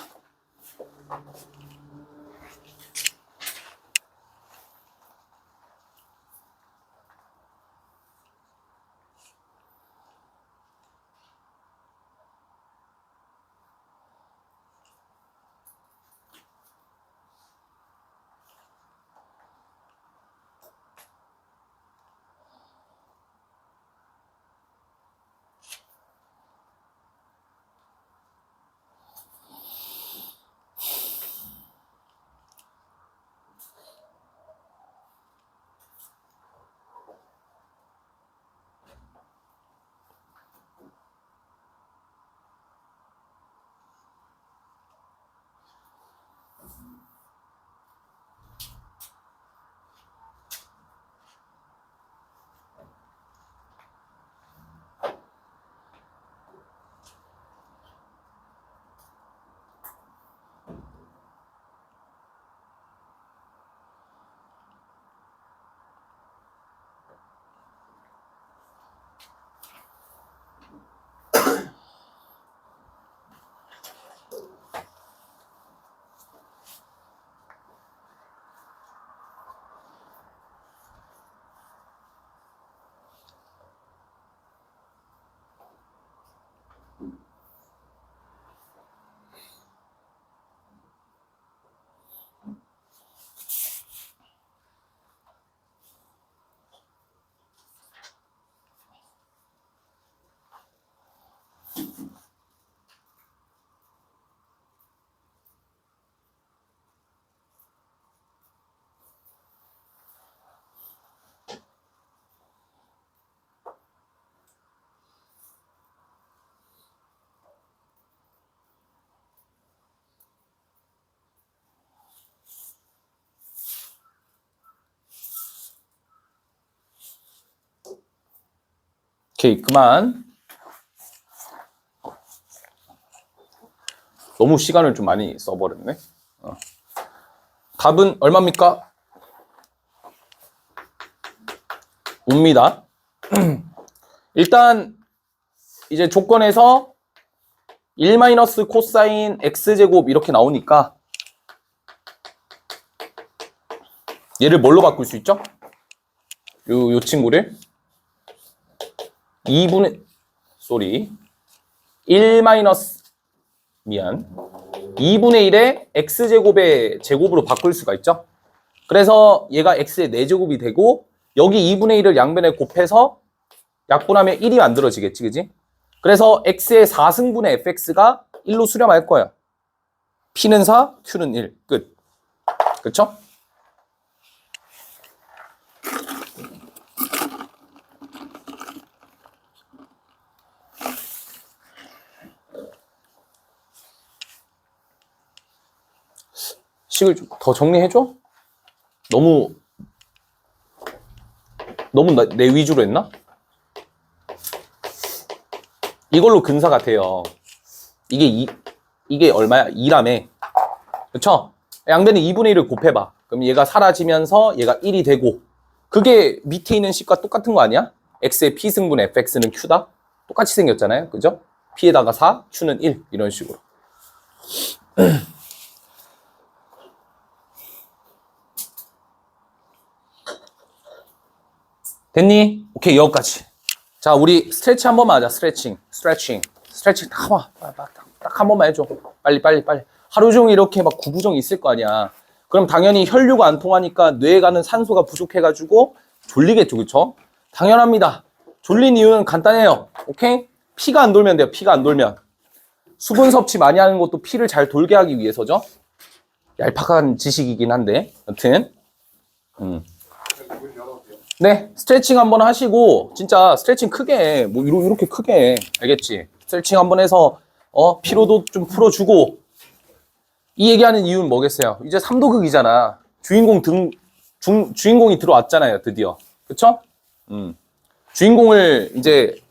Speaker 1: 오케이, 그만. 너무 시간을 좀 많이 써버렸네. 답은 얼마입니까? 옵니다. 일단 이제 조건에서 1 마이너스 코사인 x제곱 이렇게 나오니까 얘를 뭘로 바꿀 수 있죠? 요 친구를 1 마이너스 2분의 1의 x제곱의 제곱으로 바꿀 수가 있죠. 그래서 얘가 x의 4제곱이 되고 여기 2분의 1을 양변에 곱해서 약분하면 1이 만들어지겠지, 그지? 그래서 x의 4승분의 fx가 1로 수렴할 거예요. p는 4, q는 1. 끝. 그쵸? 식을 좀 더 정리해줘? 너무 내 위주로 했나? 이걸로 근사 같아요. 이게 얼마야? 2라며. 그쵸? 양변에 2분의 1을 곱해봐. 그럼 얘가 사라지면서 얘가 1이 되고 그게 밑에 있는 식과 똑같은 거 아니야? x의 p승분 fx는 q다? 똑같이 생겼잖아요. 그죠? p에다가 4, q는 1 이런 식으로. 됐니? 오케이, 여기까지. 자, 우리 스트레치 한 번만 하자. 스트레칭 딱 한 번만 해줘. 빨리. 하루 종일 이렇게 막 구부정 있을 거 아니야. 그럼 당연히 혈류가 안 통하니까 뇌에 가는 산소가 부족해가지고 졸리겠죠, 그쵸? 당연합니다. 졸린 이유는 간단해요. 오케이? 피가 안 돌면 돼요. 피가 안 돌면. 수분 섭취 많이 하는 것도 피를 잘 돌게 하기 위해서죠. 얄팍한 지식이긴 한데 여튼 네, 스트레칭 한번 하시고 진짜 스트레칭 크게 해. 뭐 이렇게 크게 해. 알겠지? 스트레칭 한번 해서 피로도 좀 풀어주고. 이 얘기하는 이유는 뭐겠어요? 이제 3도극이잖아. 주인공이 들어왔잖아요, 드디어. 그쵸? 주인공을 이제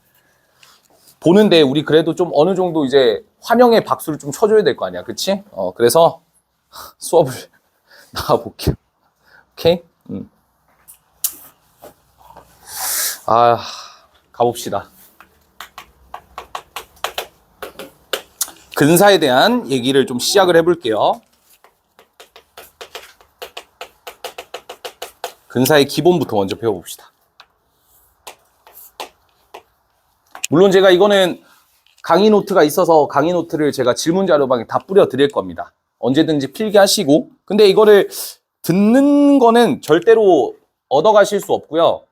Speaker 1: 보는데 우리 그래도 좀 어느 정도 이제 환영의 박수를 좀 쳐줘야 될 거 아니야, 그치? 그래서 수업을 나가볼게요. 오케이? 가봅시다. 근사에 대한 얘기를 좀 시작을 해볼게요. 근사의 기본부터 먼저 배워봅시다. 물론 제가 이거는 강의 노트가 있어서 강의 노트를 제가 질문 자료방에 다 뿌려 드릴 겁니다. 언제든지 필기하시고. 근데 이거를 듣는 거는 절대로 얻어가실 수 없고요.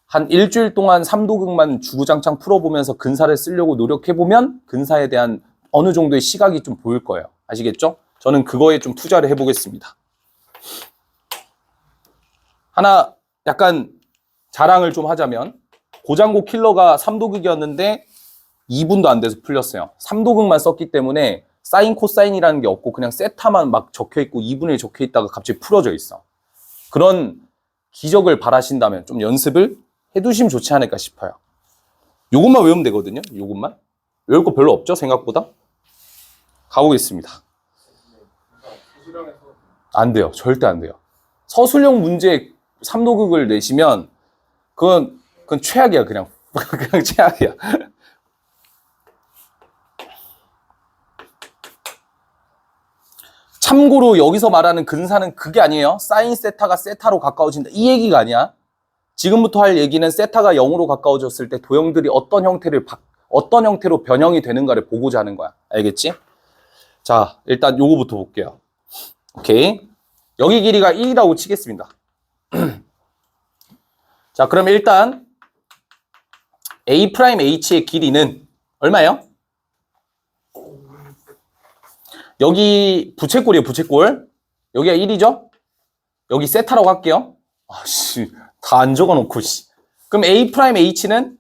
Speaker 1: 한 일주일 동안 3도극만 주구장창 풀어보면서 근사를 쓰려고 노력해보면 근사에 대한 어느 정도의 시각이 좀 보일 거예요. 아시겠죠? 저는 그거에 좀 투자를 해보겠습니다. 하나 약간 자랑을 좀 하자면 고장고 킬러가 3도극이었는데 2분도 안 돼서 풀렸어요. 3도극만 썼기 때문에 사인 코사인이라는 게 없고 그냥 세타만 막 적혀있고 2분의 1 적혀있다가 갑자기 풀어져 있어. 그런 기적을 바라신다면 좀 연습을 해두시면 좋지 않을까 싶어요. 요것만 외우면 되거든요. 요것만. 외울 거 별로 없죠, 생각보다. 가보겠습니다. 안 돼요. 절대 안 돼요. 서술형 문제 3도극을 내시면 그건 최악이야, 그냥. 그냥 최악이야. 참고로 여기서 말하는 근사는 그게 아니에요. 사인 세타가 세타로 가까워진다. 이 얘기가 아니야. 지금부터 할 얘기는 세타가 0으로 가까워졌을 때 도형들이 어떤 형태로 변형이 되는가를 보고자 하는 거야. 알겠지? 자, 일단 요거부터 볼게요. 오케이. 여기 길이가 1이라고 치겠습니다. 자, 그럼 일단 A'H의 길이는 얼마예요? 여기 부채꼴이에요, 부채꼴. 여기가 1이죠? 여기 세타라고 할게요. 다 안 적어놓고, 그럼 A'H는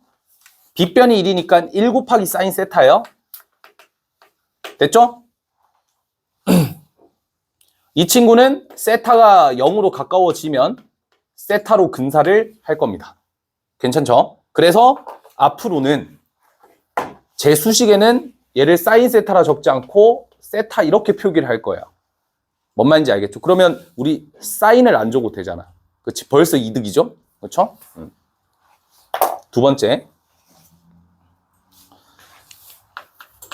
Speaker 1: 빗변이 1이니까 1 곱하기 사인 세타예요. 됐죠? 이 친구는 세타가 0으로 가까워지면 세타로 근사를 할 겁니다. 괜찮죠? 그래서 앞으로는 제 수식에는 얘를 사인 세타라 적지 않고 세타 이렇게 표기를 할 거예요. 뭔 말인지 알겠죠? 그러면 우리 사인을 안 줘도 되잖아. 그렇지? 벌써 이득이죠? 그렇죠? 두 번째.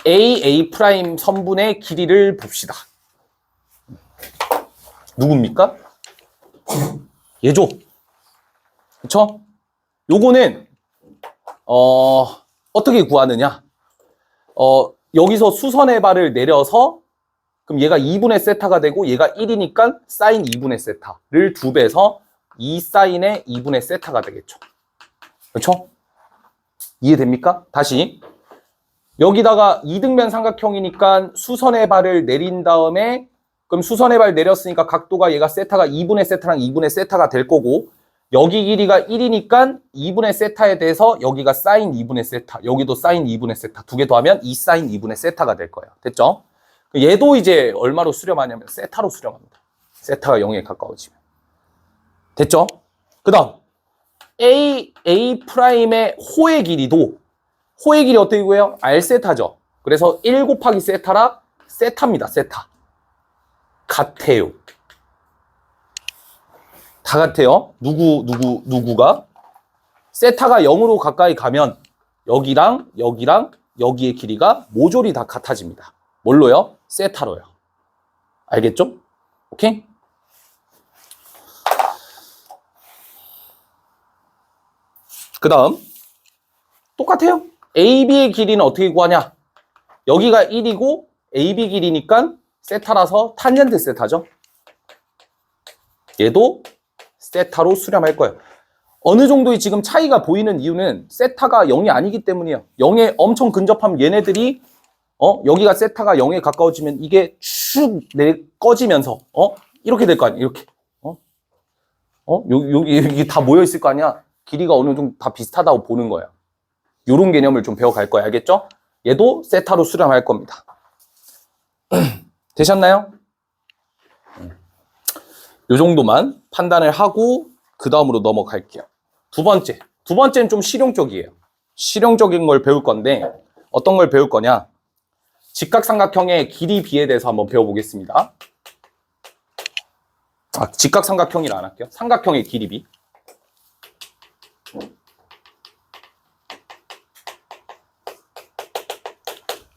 Speaker 1: A 프라임 선분의 길이를 봅시다. 누굽니까? 얘죠. 그쵸? 요거는 어떻게 구하느냐? 여기서 수선의 발을 내려서 그럼 얘가 2분의 세타가 되고 얘가 1이니까 사인 2분의 세타를 2배에서 2 사인의 2분의 세타가 되겠죠. 그렇죠? 이해됩니까? 다시 여기다가 이등변 삼각형이니까 수선의 발을 내린 다음에 그럼 수선의 발 내렸으니까 각도가 얘가 세타가 2분의 세타랑 2분의 세타가 될 거고 여기 길이가 1이니까 2분의 세타에 대해서 여기가 사인 2분의 세타 여기도 사인 2분의 세타 두 개 더하면 2 사인 2분의 세타가 될 거예요. 됐죠? 얘도 이제 얼마로 수렴하냐면 세타로 수렴합니다. 세타가 0에 가까워지면. 됐죠? 그 다음 A 프라임의 호의 길이도 호의 길이 어떻게 구해요? R 세타죠. 그래서 1 곱하기 세타라 세타입니다. 세타. 같아요. 다 같아요. 누구가? 세타가 0으로 가까이 가면 여기랑 여기의 길이가 모조리 다 같아집니다. 뭘로요? 세타로요. 알겠죠? 오케이? 그 다음 똑같아요. AB의 길이는 어떻게 구하냐? 여기가 1이고 AB 길이니까 세타라서 탄젠트 세타죠. 얘도 세타로 수렴할 거예요. 어느 정도의 지금 차이가 보이는 이유는 세타가 0이 아니기 때문이에요. 0에 엄청 근접하면 얘네들이 여기가 세타가 0에 가까워지면 이게 쭉 꺼지면서 이렇게 될 거 아니야. 이렇게 여기 다 모여 있을 거 아니야. 길이가 어느 정도 다 비슷하다고 보는 거예요. 요런 개념을 좀 배워갈 거예요. 알겠죠? 얘도 세타로 수렴할 겁니다. 되셨나요? 요 정도만 판단을 하고 그 다음으로 넘어갈게요. 두 번째는 좀 실용적이에요. 실용적인 걸 배울 건데 어떤 걸 배울 거냐? 직각삼각형의 길이 비에 대해서 한번 배워보겠습니다. 직각삼각형이라 안 할게요. 삼각형의 길이 비.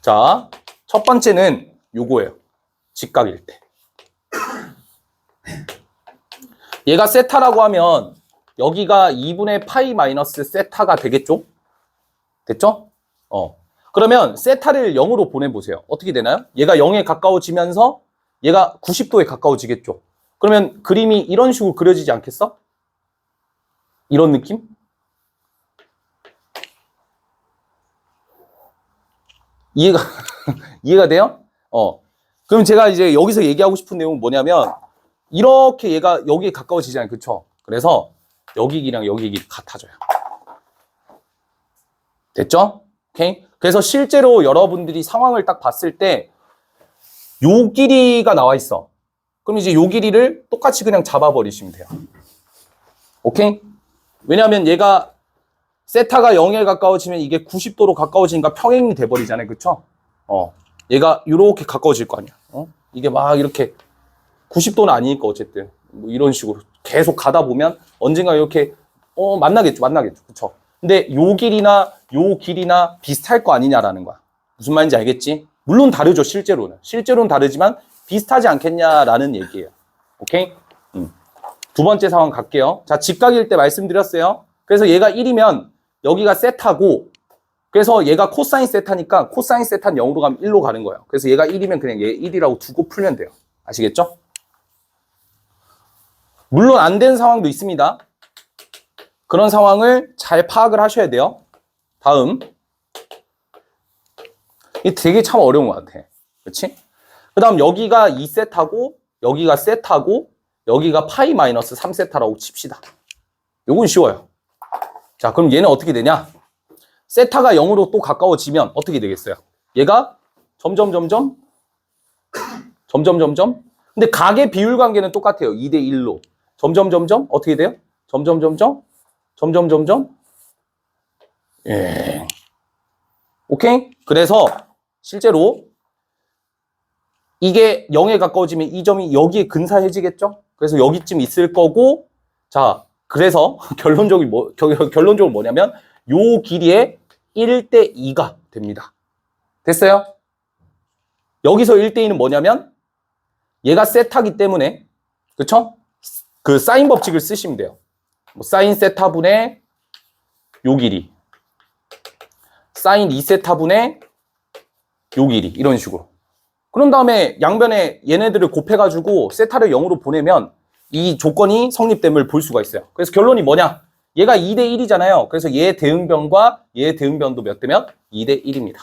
Speaker 1: 자, 첫 번째는 요거예요. 직각일 때. 얘가 세타라고 하면 여기가 2분의 파이 마이너스 세타가 되겠죠? 됐죠? 그러면 세타를 0으로 보내보세요. 어떻게 되나요? 얘가 0에 가까워지면서 얘가 90도에 가까워지겠죠? 그러면 그림이 이런 식으로 그려지지 않겠어? 이런 느낌? 이해가 돼요? 그럼 제가 이제 여기서 얘기하고 싶은 내용은 뭐냐면 이렇게 얘가 여기에 가까워지잖아요. 그쵸? 그래서 여기 길이랑 여기 길이 같아져요. 됐죠? 오케이? 그래서 실제로 여러분들이 상황을 딱 봤을 때 요 길이가 나와 있어. 그럼 이제 요 길이를 똑같이 그냥 잡아버리시면 돼요. 오케이? 왜냐하면 얘가 세타가 0에 가까워지면 이게 90도로 가까워지니까 평행이 돼버리잖아요. 그쵸? 얘가 이렇게 가까워질 거 아니야. 이게 막 이렇게 90도는 아니니까 어쨌든 뭐 이런 식으로 계속 가다 보면 언젠가 이렇게 만나겠죠. 그쵸? 근데 요 길이나 비슷할 거 아니냐라는 거야. 무슨 말인지 알겠지? 물론 다르죠. 실제로는 다르지만 비슷하지 않겠냐라는 얘기예요. 오케이? 두 번째 상황 갈게요. 자, 직각일 때 말씀드렸어요. 그래서 얘가 1이면 여기가 세타고 그래서 얘가 코사인 세타니까 코사인 세타는 0으로 가면 1로 가는 거예요. 그래서 얘가 1이면 그냥 얘 1이라고 두고 풀면 돼요. 아시겠죠? 물론 안 된 상황도 있습니다. 그런 상황을 잘 파악을 하셔야 돼요. 다음. 이게 되게 참 어려운 것 같아. 그렇지? 그 다음 여기가 2세타고 여기가 세타고 여기가 파이 마이너스 3세타라고 칩시다. 요건 쉬워요. 자, 그럼 얘는 어떻게 되냐? 세타가 0으로 또 가까워지면 어떻게 되겠어요? 얘가 점점. 근데 각의 비율 관계는 똑같아요. 2대 1로. 점점 어떻게 돼요? 점점 예. 오케이? 그래서 실제로 이게 0에 가까워지면 이 점이 여기에 근사해지겠죠? 그래서 여기쯤 있을 거고, 자, 그래서 결론적으로 뭐냐면 요 길이의 1대 2가 됩니다. 됐어요? 여기서 1대 2는 뭐냐면 얘가 세타기 때문에, 그쵸? 그 사인 법칙을 쓰시면 돼요. 뭐 사인 세타분의 요 길이, 사인 2세타분의 요 길이, 이런 식으로. 그런 다음에 양변에 얘네들을 곱해가지고 세타를 0으로 보내면 이 조건이 성립됨을 볼 수가 있어요. 그래서 결론이 뭐냐? 얘가 2대 1이잖아요. 그래서 얘의 대응변과 얘의 대응변도 몇 대면? 2대 1입니다.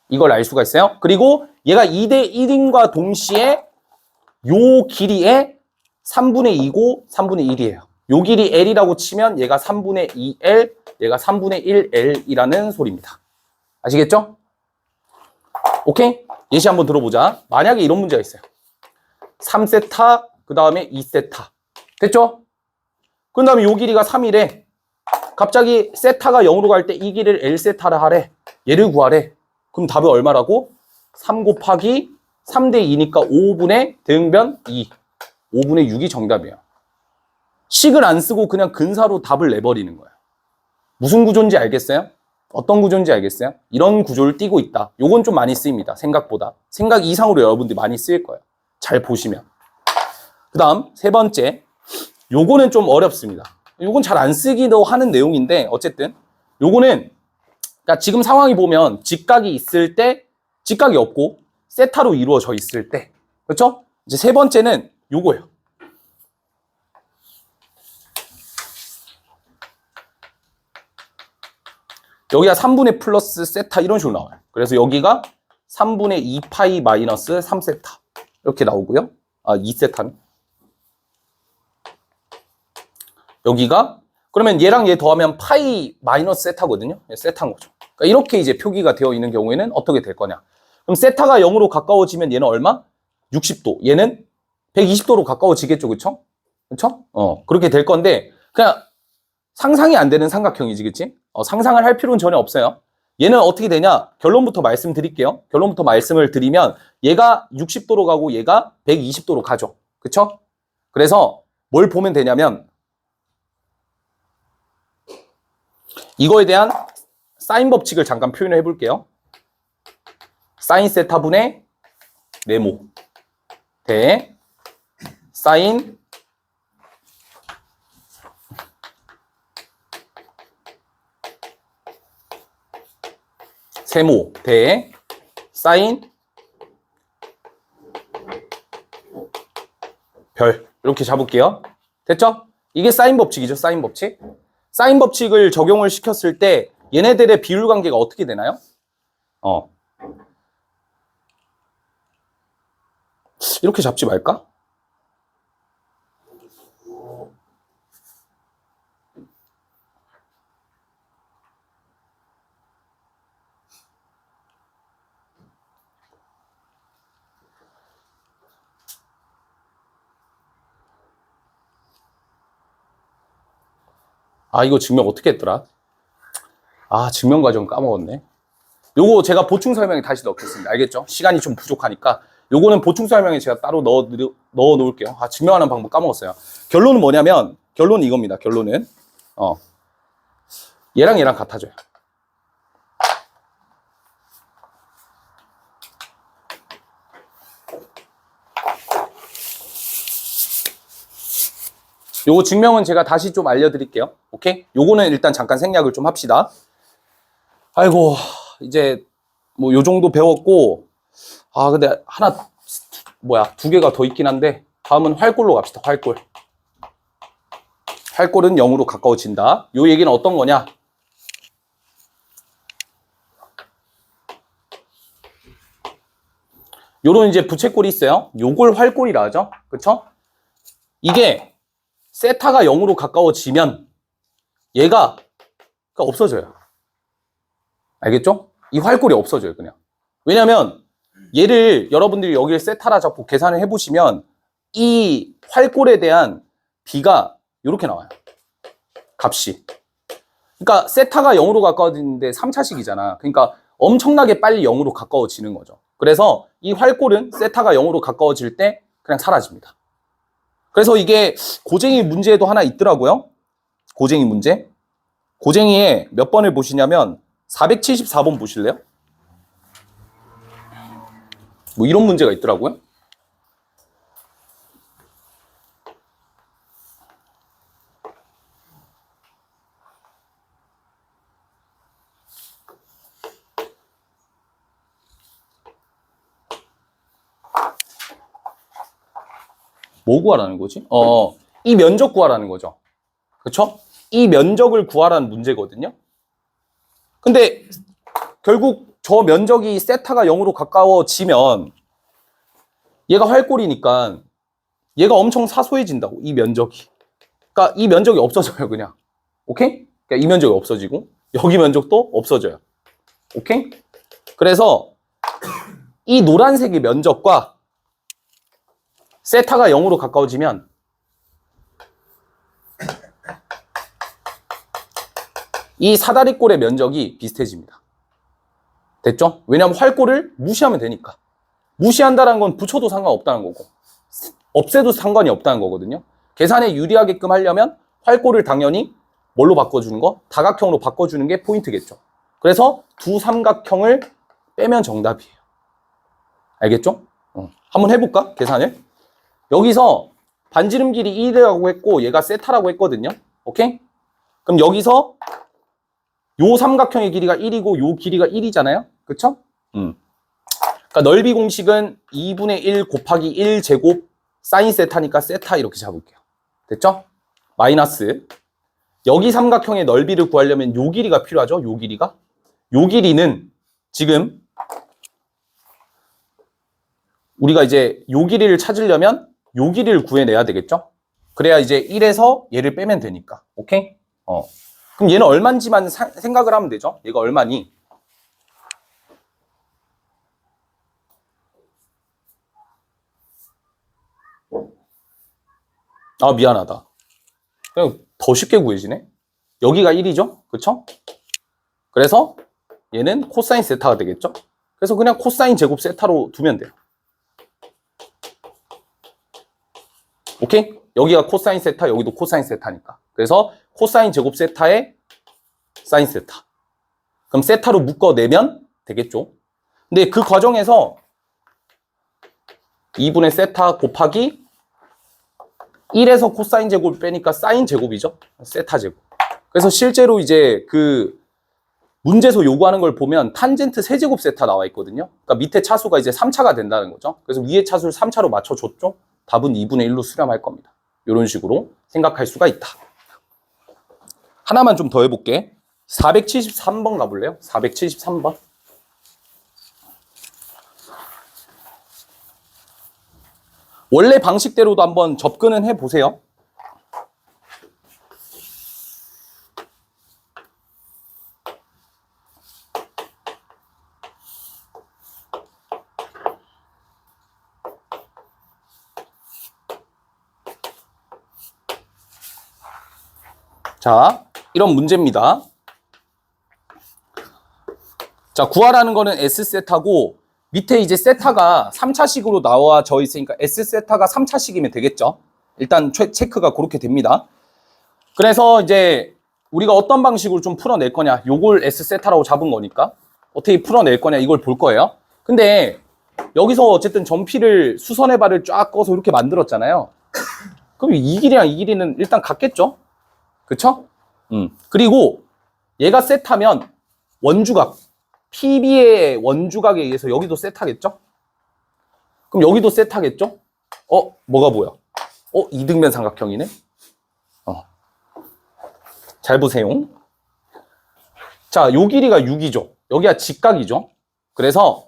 Speaker 1: 이걸 알 수가 있어요. 그리고 얘가 2대 1인과 동시에 요 길이의 3분의 2고 3분의 1이에요. 요 길이 L이라고 치면 얘가 3분의 2L, 얘가 3분의 1L이라는 소리입니다. 아시겠죠? 오케이? 예시 한번 들어보자. 만약에 이런 문제가 있어요. 3세타, 그 다음에 2세타. 됐죠? 그 다음에 요 길이가 3이래. 갑자기 세타가 0으로 갈 때 이 길이를 L세타라 하래. 얘를 구하래. 그럼 답은 얼마라고? 3 곱하기 3대 2니까 5분의 대응변 2. 5분의 6이 정답이에요. 식을 안 쓰고 그냥 근사로 답을 내버리는 거예요. 무슨 구조인지 알겠어요? 어떤 구조인지 알겠어요? 이런 구조를 띠고 있다. 요건 좀 많이 쓰입니다. 생각보다. 생각 이상으로 여러분들이 많이 쓰일 거예요. 잘 보시면. 그 다음 세 번째. 요거는 좀 어렵습니다. 요건 잘 안 쓰기도 하는 내용인데 어쨌든 요거는 그러니까 지금 상황이 보면 직각이 있을 때 직각이 없고 세타로 이루어져 있을 때 그렇죠? 이제 세 번째는 요거예요. 여기가 3분의 플러스 세타 이런 식으로 나와요. 그래서 여기가 3분의 2파이 마이너스 3세타 이렇게 나오고요. 아, 2세타는. 여기가 그러면 얘랑 얘 더하면 파이 마이너스 세타거든요. 세타인 거죠. 그러니까 이렇게 이제 표기가 되어 있는 경우에는 어떻게 될 거냐. 그럼 세타가 0으로 가까워지면 얘는 얼마? 60도. 얘는 120도로 가까워지겠죠. 그쵸? 그쵸? 그렇게 될 건데 그냥 상상이 안 되는 삼각형이지. 그치? 상상을 할 필요는 전혀 없어요. 얘는 어떻게 되냐? 결론부터 말씀드릴게요. 결론부터 말씀을 드리면 얘가 60도로 가고 얘가 120도로 가죠. 그쵸? 그래서 뭘 보면 되냐면 이거에 대한 사인 법칙을 잠깐 표현을 해볼게요. 사인 세타분의 네모 대 사인 세모 대 사인 별 이렇게 잡을게요. 됐죠? 이게 사인 법칙이죠. 사인 법칙. 사인 법칙을 적용을 시켰을 때 얘네들의 비율 관계가 어떻게 되나요? 이렇게 잡지 말까? 아, 이거 증명 어떻게 했더라? 아, 증명 과정 까먹었네. 요거 제가 보충 설명에 다시 넣겠습니다. 알겠죠? 시간이 좀 부족하니까. 요거는 보충 설명에 제가 따로 넣어 놓을게요. 아, 증명하는 방법 까먹었어요. 결론은 뭐냐면, 결론은 이겁니다. 결론은. 얘랑 얘랑 같아져요. 요거 증명은 제가 다시 좀 알려드릴게요. 오케이? 요거는 일단 잠깐 생략을 좀 합시다. 아이고, 이제 뭐 요 정도 배웠고, 아, 근데 두 개가 더 있긴 한데, 다음은 활골로 갑시다. 활골. 활골은 0으로 가까워진다. 요 얘기는 어떤 거냐? 요런 이제 부채꼴이 있어요. 요걸 활골이라 하죠. 그쵸? 이게 세타가 0으로 가까워지면 얘가 없어져요. 알겠죠? 이 활골이 없어져요, 그냥. 왜냐면 얘를 여러분들이 여기를 세타라 잡고 계산을 해보시면 이 활골에 대한 B가 이렇게 나와요. 값이. 그러니까 세타가 0으로 가까워지는데 3차식이잖아. 그러니까 엄청나게 빨리 0으로 가까워지는 거죠. 그래서 이 활골은 세타가 0으로 가까워질 때 그냥 사라집니다. 그래서 이게 고쟁이 문제에도 하나 있더라고요. 고쟁이 문제. 고쟁이에 몇 번을 보시냐면 474번 보실래요? 뭐 이런 문제가 있더라고요. 뭐 구하라는 거지? 이 면적 구하라는 거죠. 그렇죠? 이 면적을 구하라는 문제거든요. 근데 결국 저 면적이 세타가 0으로 가까워지면 얘가 활골이니까 얘가 엄청 사소해진다고, 이 면적이. 그러니까 이 면적이 없어져요, 그냥. 오케이? 그러니까 이 면적이 없어지고 여기 면적도 없어져요. 오케이? 그래서 이 노란색의 면적과 세타가 0으로 가까워지면 이 사다리꼴의 면적이 비슷해집니다. 됐죠? 왜냐하면 활골을 무시하면 되니까. 무시한다는 건 붙여도 상관없다는 거고 없애도 상관이 없다는 거거든요. 계산에 유리하게끔 하려면 활골을 당연히 뭘로 바꿔주는 거? 다각형으로 바꿔주는 게 포인트겠죠. 그래서 두 삼각형을 빼면 정답이에요. 알겠죠? 한번 해볼까? 계산을. 여기서 반지름 길이 1이라고 했고 얘가 세타라고 했거든요. 오케이? 그럼 여기서 요 삼각형의 길이가 1이고 요 길이가 1이잖아요. 그쵸? 그러니까 넓이 공식은 2분의 1 곱하기 1 제곱 사인 세타니까 세타 이렇게 잡을게요. 됐죠? 마이너스 여기 삼각형의 넓이를 구하려면 요 길이가 필요하죠. 요 길이가. 요 길이는 지금 우리가 이제 요 길이를 찾으려면 요 길이를 구해내야 되겠죠? 그래야 이제 1에서 얘를 빼면 되니까. 오케이? 그럼 얘는 얼마인지만 생각을 하면 되죠? 얘가 얼마니? 아, 미안하다. 그냥 더 쉽게 구해지네? 여기가 1이죠? 그쵸? 그래서 얘는 코사인 세타가 되겠죠? 그래서 그냥 코사인 제곱 세타로 두면 돼요. 오케이? 여기가 코사인 세타, 여기도 코사인 세타니까. 그래서 코사인 제곱 세타에 사인 세타. 그럼 세타로 묶어내면 되겠죠? 근데 그 과정에서 2분의 세타 곱하기 1에서 코사인 제곱을 빼니까 사인 제곱이죠? 세타 제곱. 그래서 실제로 이제 그 문제에서 요구하는 걸 보면 탄젠트 세제곱 세타 나와 있거든요. 그러니까 밑에 차수가 이제 3차가 된다는 거죠. 그래서 위에 차수를 3차로 맞춰줬죠? 답은 2분의 1로 수렴할 겁니다. 이런 식으로 생각할 수가 있다. 하나만 좀 더 해볼게. 473번 가볼래요? 473번. 원래 방식대로도 한번 접근은 해보세요. 자, 이런 문제입니다. 자, 구하라는 거는 S세타고 밑에 이제 세타가 3차식으로 나와져 있으니까 S세타가 3차식이면 되겠죠. 일단 체크가 그렇게 됩니다. 그래서 이제 우리가 어떤 방식으로 좀 풀어낼 거냐. 요걸 S세타라고 잡은 거니까 어떻게 풀어낼 거냐 이걸 볼 거예요. 근데 여기서 어쨌든 점피를 수선의 발을 쫙 꺼서 이렇게 만들었잖아요. 그럼 이 길이랑 이 길이는 일단 같겠죠? 그쵸? 그리고 얘가 세타면 원주각 PB의 원주각에 의해서 여기도 세타겠죠? 그럼 여기도 세타겠죠? 뭐가 보여? 이등변 삼각형이네? 잘 보세요. 자, 요 길이가 6이죠. 여기가 직각이죠. 그래서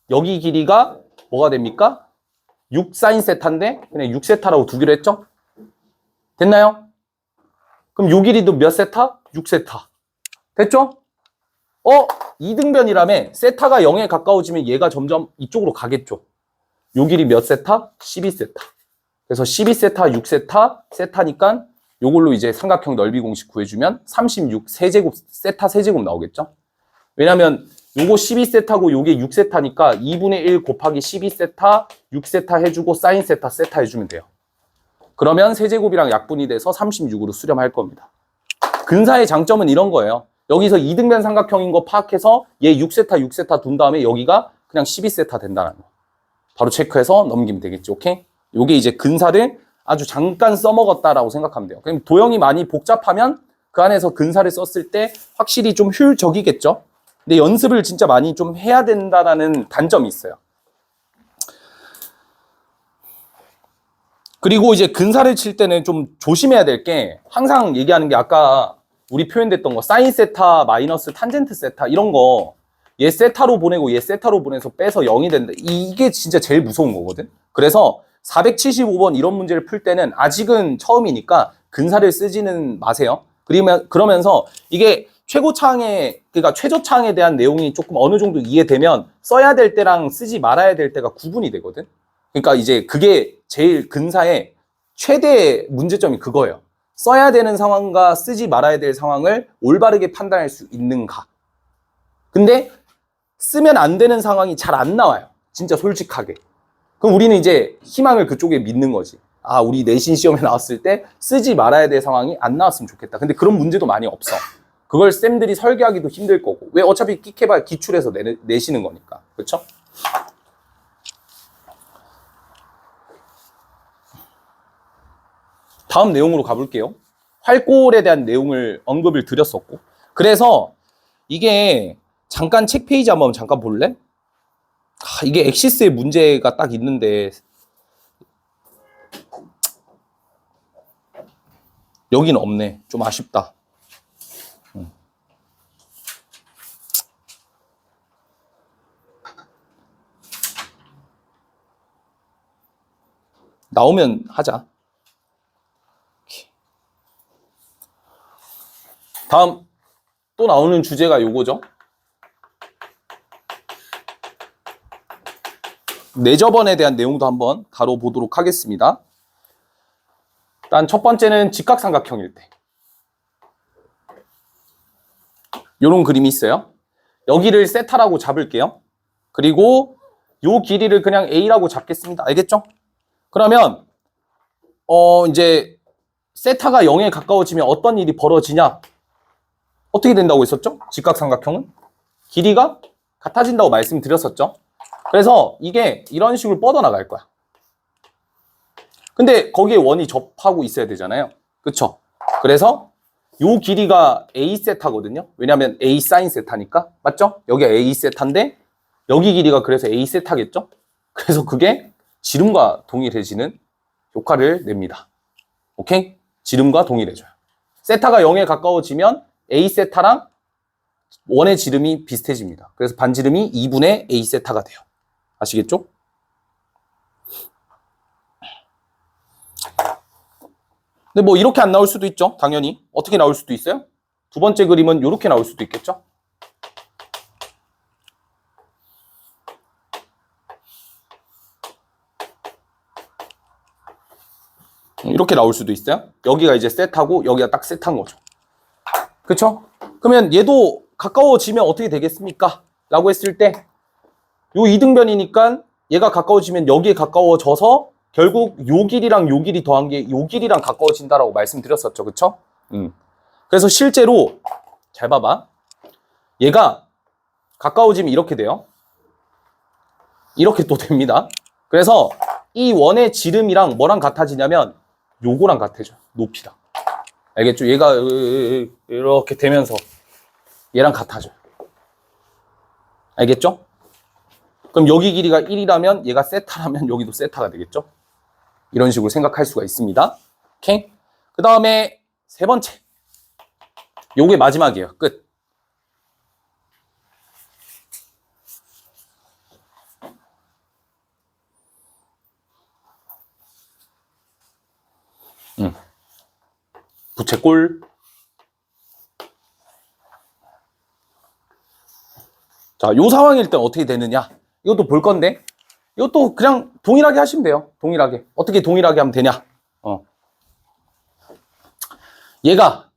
Speaker 1: 여기 길이가 뭐가 됩니까? 6 사인 세타인데 그냥 6세타라고 두기로 했죠? 됐나요? 그럼 요 길이도 몇 세타? 6세타. 됐죠? 이등변이라며 세타가 0에 가까워지면 얘가 점점 이쪽으로 가겠죠. 요 길이 몇 세타? 12세타. 그래서 12세타, 6세타, 세타니까 요걸로 이제 삼각형 넓이 공식 구해주면 36 세제곱, 세타 세제곱 나오겠죠? 왜냐면 요거 12세타고 요게 6세타니까 2분의 1 곱하기 12세타, 6세타 해주고 사인 세타, 세타 해주면 돼요. 그러면 세제곱이랑 약분이 돼서 36으로 수렴할 겁니다. 근사의 장점은 이런 거예요. 여기서 이등변 삼각형인 거 파악해서 얘 6세타, 6세타 둔 다음에 여기가 그냥 12세타 된다는 거. 바로 체크해서 넘기면 되겠지, 오케이? 요게 이제 근사를 아주 잠깐 써먹었다라고 생각하면 돼요. 그럼 도형이 많이 복잡하면 그 안에서 근사를 썼을 때 확실히 좀 효율적이겠죠? 근데 연습을 진짜 많이 좀 해야 된다는 단점이 있어요. 그리고 이제 근사를 칠 때는 좀 조심해야 될 게 항상 얘기하는 게 아까 우리 표현됐던 거 사인 세타 마이너스 탄젠트 세타 이런 거 얘 세타로 보내고 얘 세타로 보내서 빼서 0이 된다. 이게 진짜 제일 무서운 거거든. 그래서 475번 이런 문제를 풀 때는 아직은 처음이니까 근사를 쓰지는 마세요. 그러면서 이게 최고차항에 그러니까 최저차항에 대한 내용이 조금 어느 정도 이해되면 써야 될 때랑 쓰지 말아야 될 때가 구분이 되거든. 그러니까 이제 그게 제일 근사의 최대 문제점이 그거예요. 써야 되는 상황과 쓰지 말아야 될 상황을 올바르게 판단할 수 있는가. 근데 쓰면 안 되는 상황이 잘 안 나와요. 진짜 솔직하게. 그럼 우리는 이제 희망을 그쪽에 믿는 거지. 아, 우리 내신 시험에 나왔을 때 쓰지 말아야 될 상황이 안 나왔으면 좋겠다. 근데 그런 문제도 많이 없어. 그걸 쌤들이 설계하기도 힘들 거고. 왜 어차피 끽해봐야 기출해서 내시는 거니까. 그렇죠? 다음 내용으로 가볼게요. 활골에 대한 내용을 언급을 드렸었고. 그래서 이게 잠깐 책 페이지 한번 잠깐 볼래? 이게 엑시스의 문제가 딱 있는데 여기는 없네. 좀 아쉽다. 나오면 하자. 다음 또 나오는 주제가 요거죠. 내저번에 대한 내용도 한번 다뤄보도록 하겠습니다. 일단 첫 번째는 직각삼각형일 때. 요런 그림이 있어요. 여기를 세타라고 잡을게요. 그리고 요 길이를 그냥 A라고 잡겠습니다. 알겠죠? 그러면 이제 세타가 0에 가까워지면 어떤 일이 벌어지냐? 어떻게 된다고 했었죠? 직각삼각형은? 길이가 같아진다고 말씀드렸었죠? 그래서 이게 이런 식으로 뻗어나갈 거야. 근데 거기에 원이 접하고 있어야 되잖아요. 그쵸? 그래서 요 길이가 A 세타거든요. 왜냐면 A 사인 세타니까. 맞죠? 여기가 A 세타인데 여기 길이가 그래서 A 세타겠죠? 그래서 그게 지름과 동일해지는 효과를 냅니다. 오케이? 지름과 동일해져요. 세타가 0에 가까워지면 A 세타랑 원의 지름이 비슷해집니다. 그래서 반지름이 2분의 A 세타가 돼요. 아시겠죠? 근데 뭐 이렇게 안 나올 수도 있죠. 당연히. 어떻게 나올 수도 있어요? 두 번째 그림은 이렇게 나올 수도 있겠죠. 이렇게 나올 수도 있어요. 여기가 이제 세타고 여기가 딱 세타인 거죠. 그쵸? 그러면 얘도 가까워지면 어떻게 되겠습니까? 라고 했을 때 요 이등변이니까 얘가 가까워지면 여기에 가까워져서 결국 요 길이랑 요 길이 더한 게 요 길이랑 가까워진다라고 말씀드렸었죠. 그쵸? 그래서 실제로 잘 봐봐. 얘가 가까워지면 이렇게 돼요. 이렇게 또 됩니다. 그래서 이 원의 지름이랑 뭐랑 같아지냐면 요거랑 같아져요. 높이랑. 알겠죠? 얘가 이렇게 되면서 얘랑 같아져요. 알겠죠? 그럼 여기 길이가 1이라면 얘가 세타라면 여기도 세타가 되겠죠? 이런 식으로 생각할 수가 있습니다. 오케이? 그 다음에 세 번째. 요게 마지막이에요. 끝. 부채꼴. 자, 요 상황일 때 어떻게 되느냐? 이것도 볼 건데, 이것도 그냥 동일하게 하시면 돼요. 동일하게. 어떻게 동일하게 하면 되냐? 얘가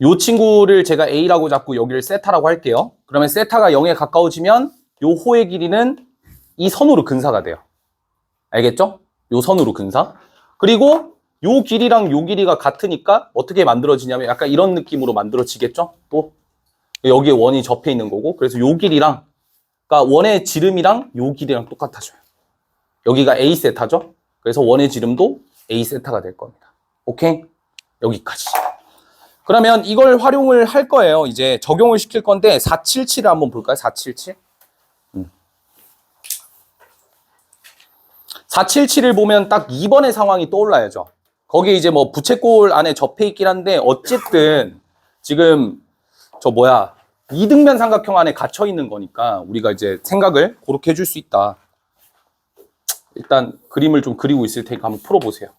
Speaker 1: 요 친구를 제가 A라고 잡고 여기를 세타라고 할게요. 그러면 세타가 0에 가까워지면 요 호의 길이는 이 선으로 근사가 돼요. 알겠죠? 요 선으로 근사. 그리고 요 길이랑 요 길이가 같으니까 어떻게 만들어지냐면 약간 이런 느낌으로 만들어지겠죠? 또 여기에 원이 접해 있는 거고, 그래서 요 길이랑, 그러니까 원의 지름이랑 요 길이랑 똑같아져요. 여기가 A 세타죠? 그래서 원의 지름도 A 세타가 될 겁니다. 오케이? 여기까지. 그러면 이걸 활용을 할 거예요. 이제 적용을 시킬 건데 477을 한번 볼까요? 477. 477을 보면 딱 2번의 상황이 떠올라야죠. 거기에 이제 뭐 부채꼴 안에 접해 있긴 한데 어쨌든 지금 저 뭐야 이등변 삼각형 안에 갇혀 있는 거니까 우리가 이제 생각을 그렇게 해줄 수 있다. 일단 그림을 좀 그리고 있을 테니까 한번 풀어보세요.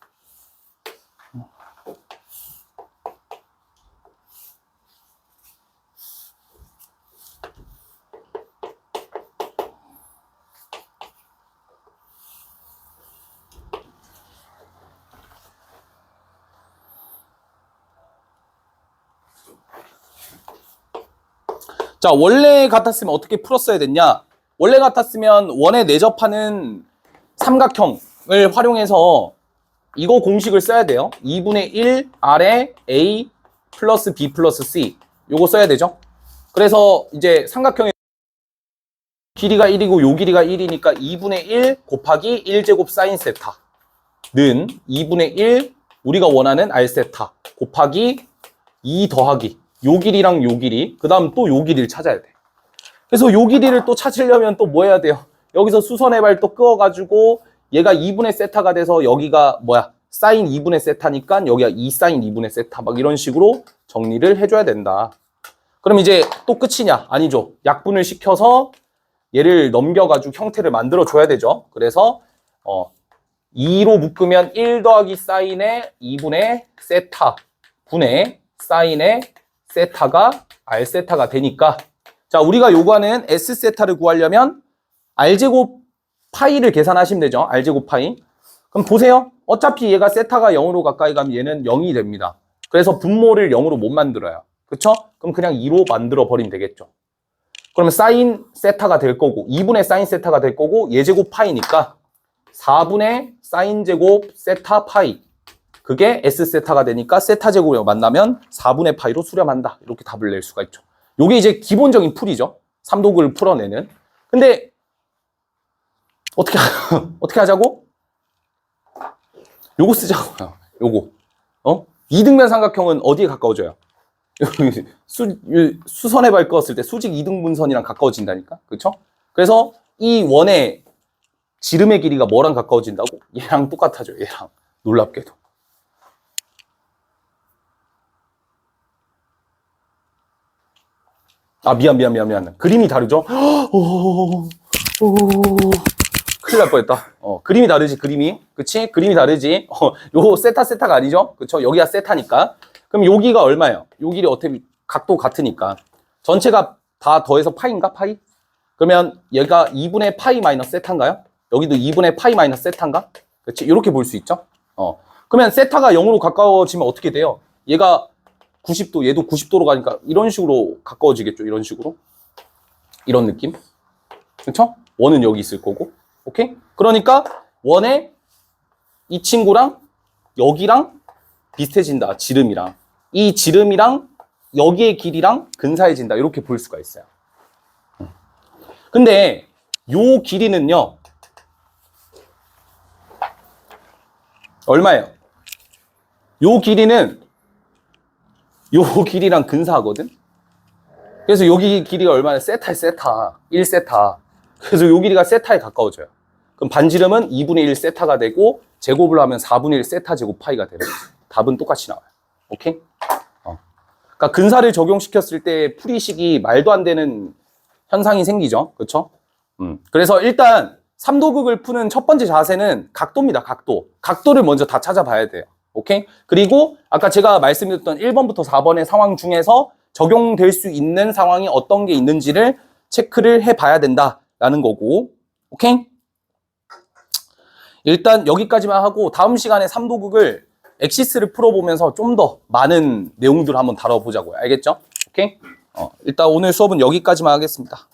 Speaker 1: 자, 원래 같았으면 어떻게 풀었어야 됐냐? 원래 같았으면 원에 내접하는 삼각형을 활용해서 이거 공식을 써야 돼요. 2분의 1 R에 A 플러스 B 플러스 C 요거 써야 되죠. 그래서 이제 삼각형의 길이가 1이고 요 길이가 1이니까 2분의 1 곱하기 1제곱 사인 세타는 2분의 1 우리가 원하는 R 세타 곱하기 2 더하기 요 길이랑 요 길이, 그 다음 또 요 길이를 찾아야 돼. 그래서 요 길이를 또 찾으려면 또 뭐 해야 돼요? 여기서 수선의 발 또 끄어가지고 얘가 2분의 세타가 돼서 여기가 뭐야? 사인 2분의 세타니까 여기가 2 사인 2분의 세타 막 이런 식으로 정리를 해줘야 된다. 그럼 이제 또 끝이냐? 아니죠. 약분을 시켜서 얘를 넘겨가지고 형태를 만들어 줘야 되죠. 그래서 2로 묶으면 1 더하기 사인의 2분의 세타 분의 사인의 세타가 R 세타가 되니까 자 우리가 요구하는 S 세타를 구하려면 R제곱 파이를 계산하시면 되죠. R제곱 파이. 그럼 보세요. 어차피 얘가 세타가 0으로 가까이 가면 얘는 0이 됩니다. 그래서 분모를 0으로 못 만들어요. 그쵸? 그럼 그냥 2로 만들어 버리면 되겠죠. 그러면 사인 세타가 될 거고 2분의 사인 세타가 될 거고 얘제곱 파이니까 4분의 사인 제곱 세타 파이 그게 S세타가 되니까 세타 제곱을 만나면 4분의 파이로 수렴한다. 이렇게 답을 낼 수가 있죠. 요게 이제 기본적인 풀이죠. 삼도극을 풀어내는. 근데 어떻게 하자고? 요거 쓰자고요. 요거. 이등변 삼각형은 어디에 가까워져요? 수선의 발 끄었을 때 수직 이등분선이랑 가까워진다니까. 그렇죠? 그래서 이 원의 지름의 길이가 뭐랑 가까워진다고? 얘랑 똑같아져. 얘랑. 놀랍게도. 아, 미안. 그림이 다르죠? 큰일 날 뻔했다. 그림이 다르지, 그림이. 그치? 그림이 다르지. 요 세타가 아니죠? 그쵸? 여기가 세타니까. 그럼 여기가 얼마예요? 요 길이 어떻게, 각도 같으니까. 전체가 다 더해서 파이인가? 파이? 그러면 얘가 2분의 파이 마이너스 세타인가요? 여기도 2분의 파이 마이너스 세타인가? 그치? 이렇게 볼 수 있죠? 그러면 세타가 0으로 가까워지면 어떻게 돼요? 얘가 90도, 얘도 90도로 가니까 이런 식으로 가까워지겠죠. 이런 식으로. 이런 느낌. 그렇죠? 원은 여기 있을 거고. 오케이? 그러니까 원에 이 친구랑 여기랑 비슷해진다. 지름이랑. 이 지름이랑 여기의 길이랑 근사해진다. 이렇게 볼 수가 있어요. 근데 요 길이는요. 얼마예요? 요 길이는 요 길이랑 근사하거든? 그래서 여기 길이가 얼마나 세타에 세타. 1세타. 그래서 요 길이가 세타에 가까워져요. 그럼 반지름은 2분의 1 세타가 되고 제곱을 하면 4분의 1 세타 제곱 파이가 되는 거예요. 답은 똑같이 나와요. 오케이? 그러니까 근사를 적용시켰을 때 풀이식이 말도 안 되는 현상이 생기죠. 그렇죠? 그래서 일단 삼도극을 푸는 첫 번째 자세는 각도입니다. 각도. 각도를 먼저 다 찾아봐야 돼요. 오케이? 그리고 아까 제가 말씀드렸던 1번부터 4번의 상황 중에서 적용될 수 있는 상황이 어떤 게 있는지를 체크를 해봐야 된다라는 거고. 오케이? 일단 여기까지만 하고 다음 시간에 삼도극을 엑시스를 풀어보면서 좀 더 많은 내용들을 한번 다뤄보자고요. 알겠죠? 오케이? 일단 오늘 수업은 여기까지만 하겠습니다.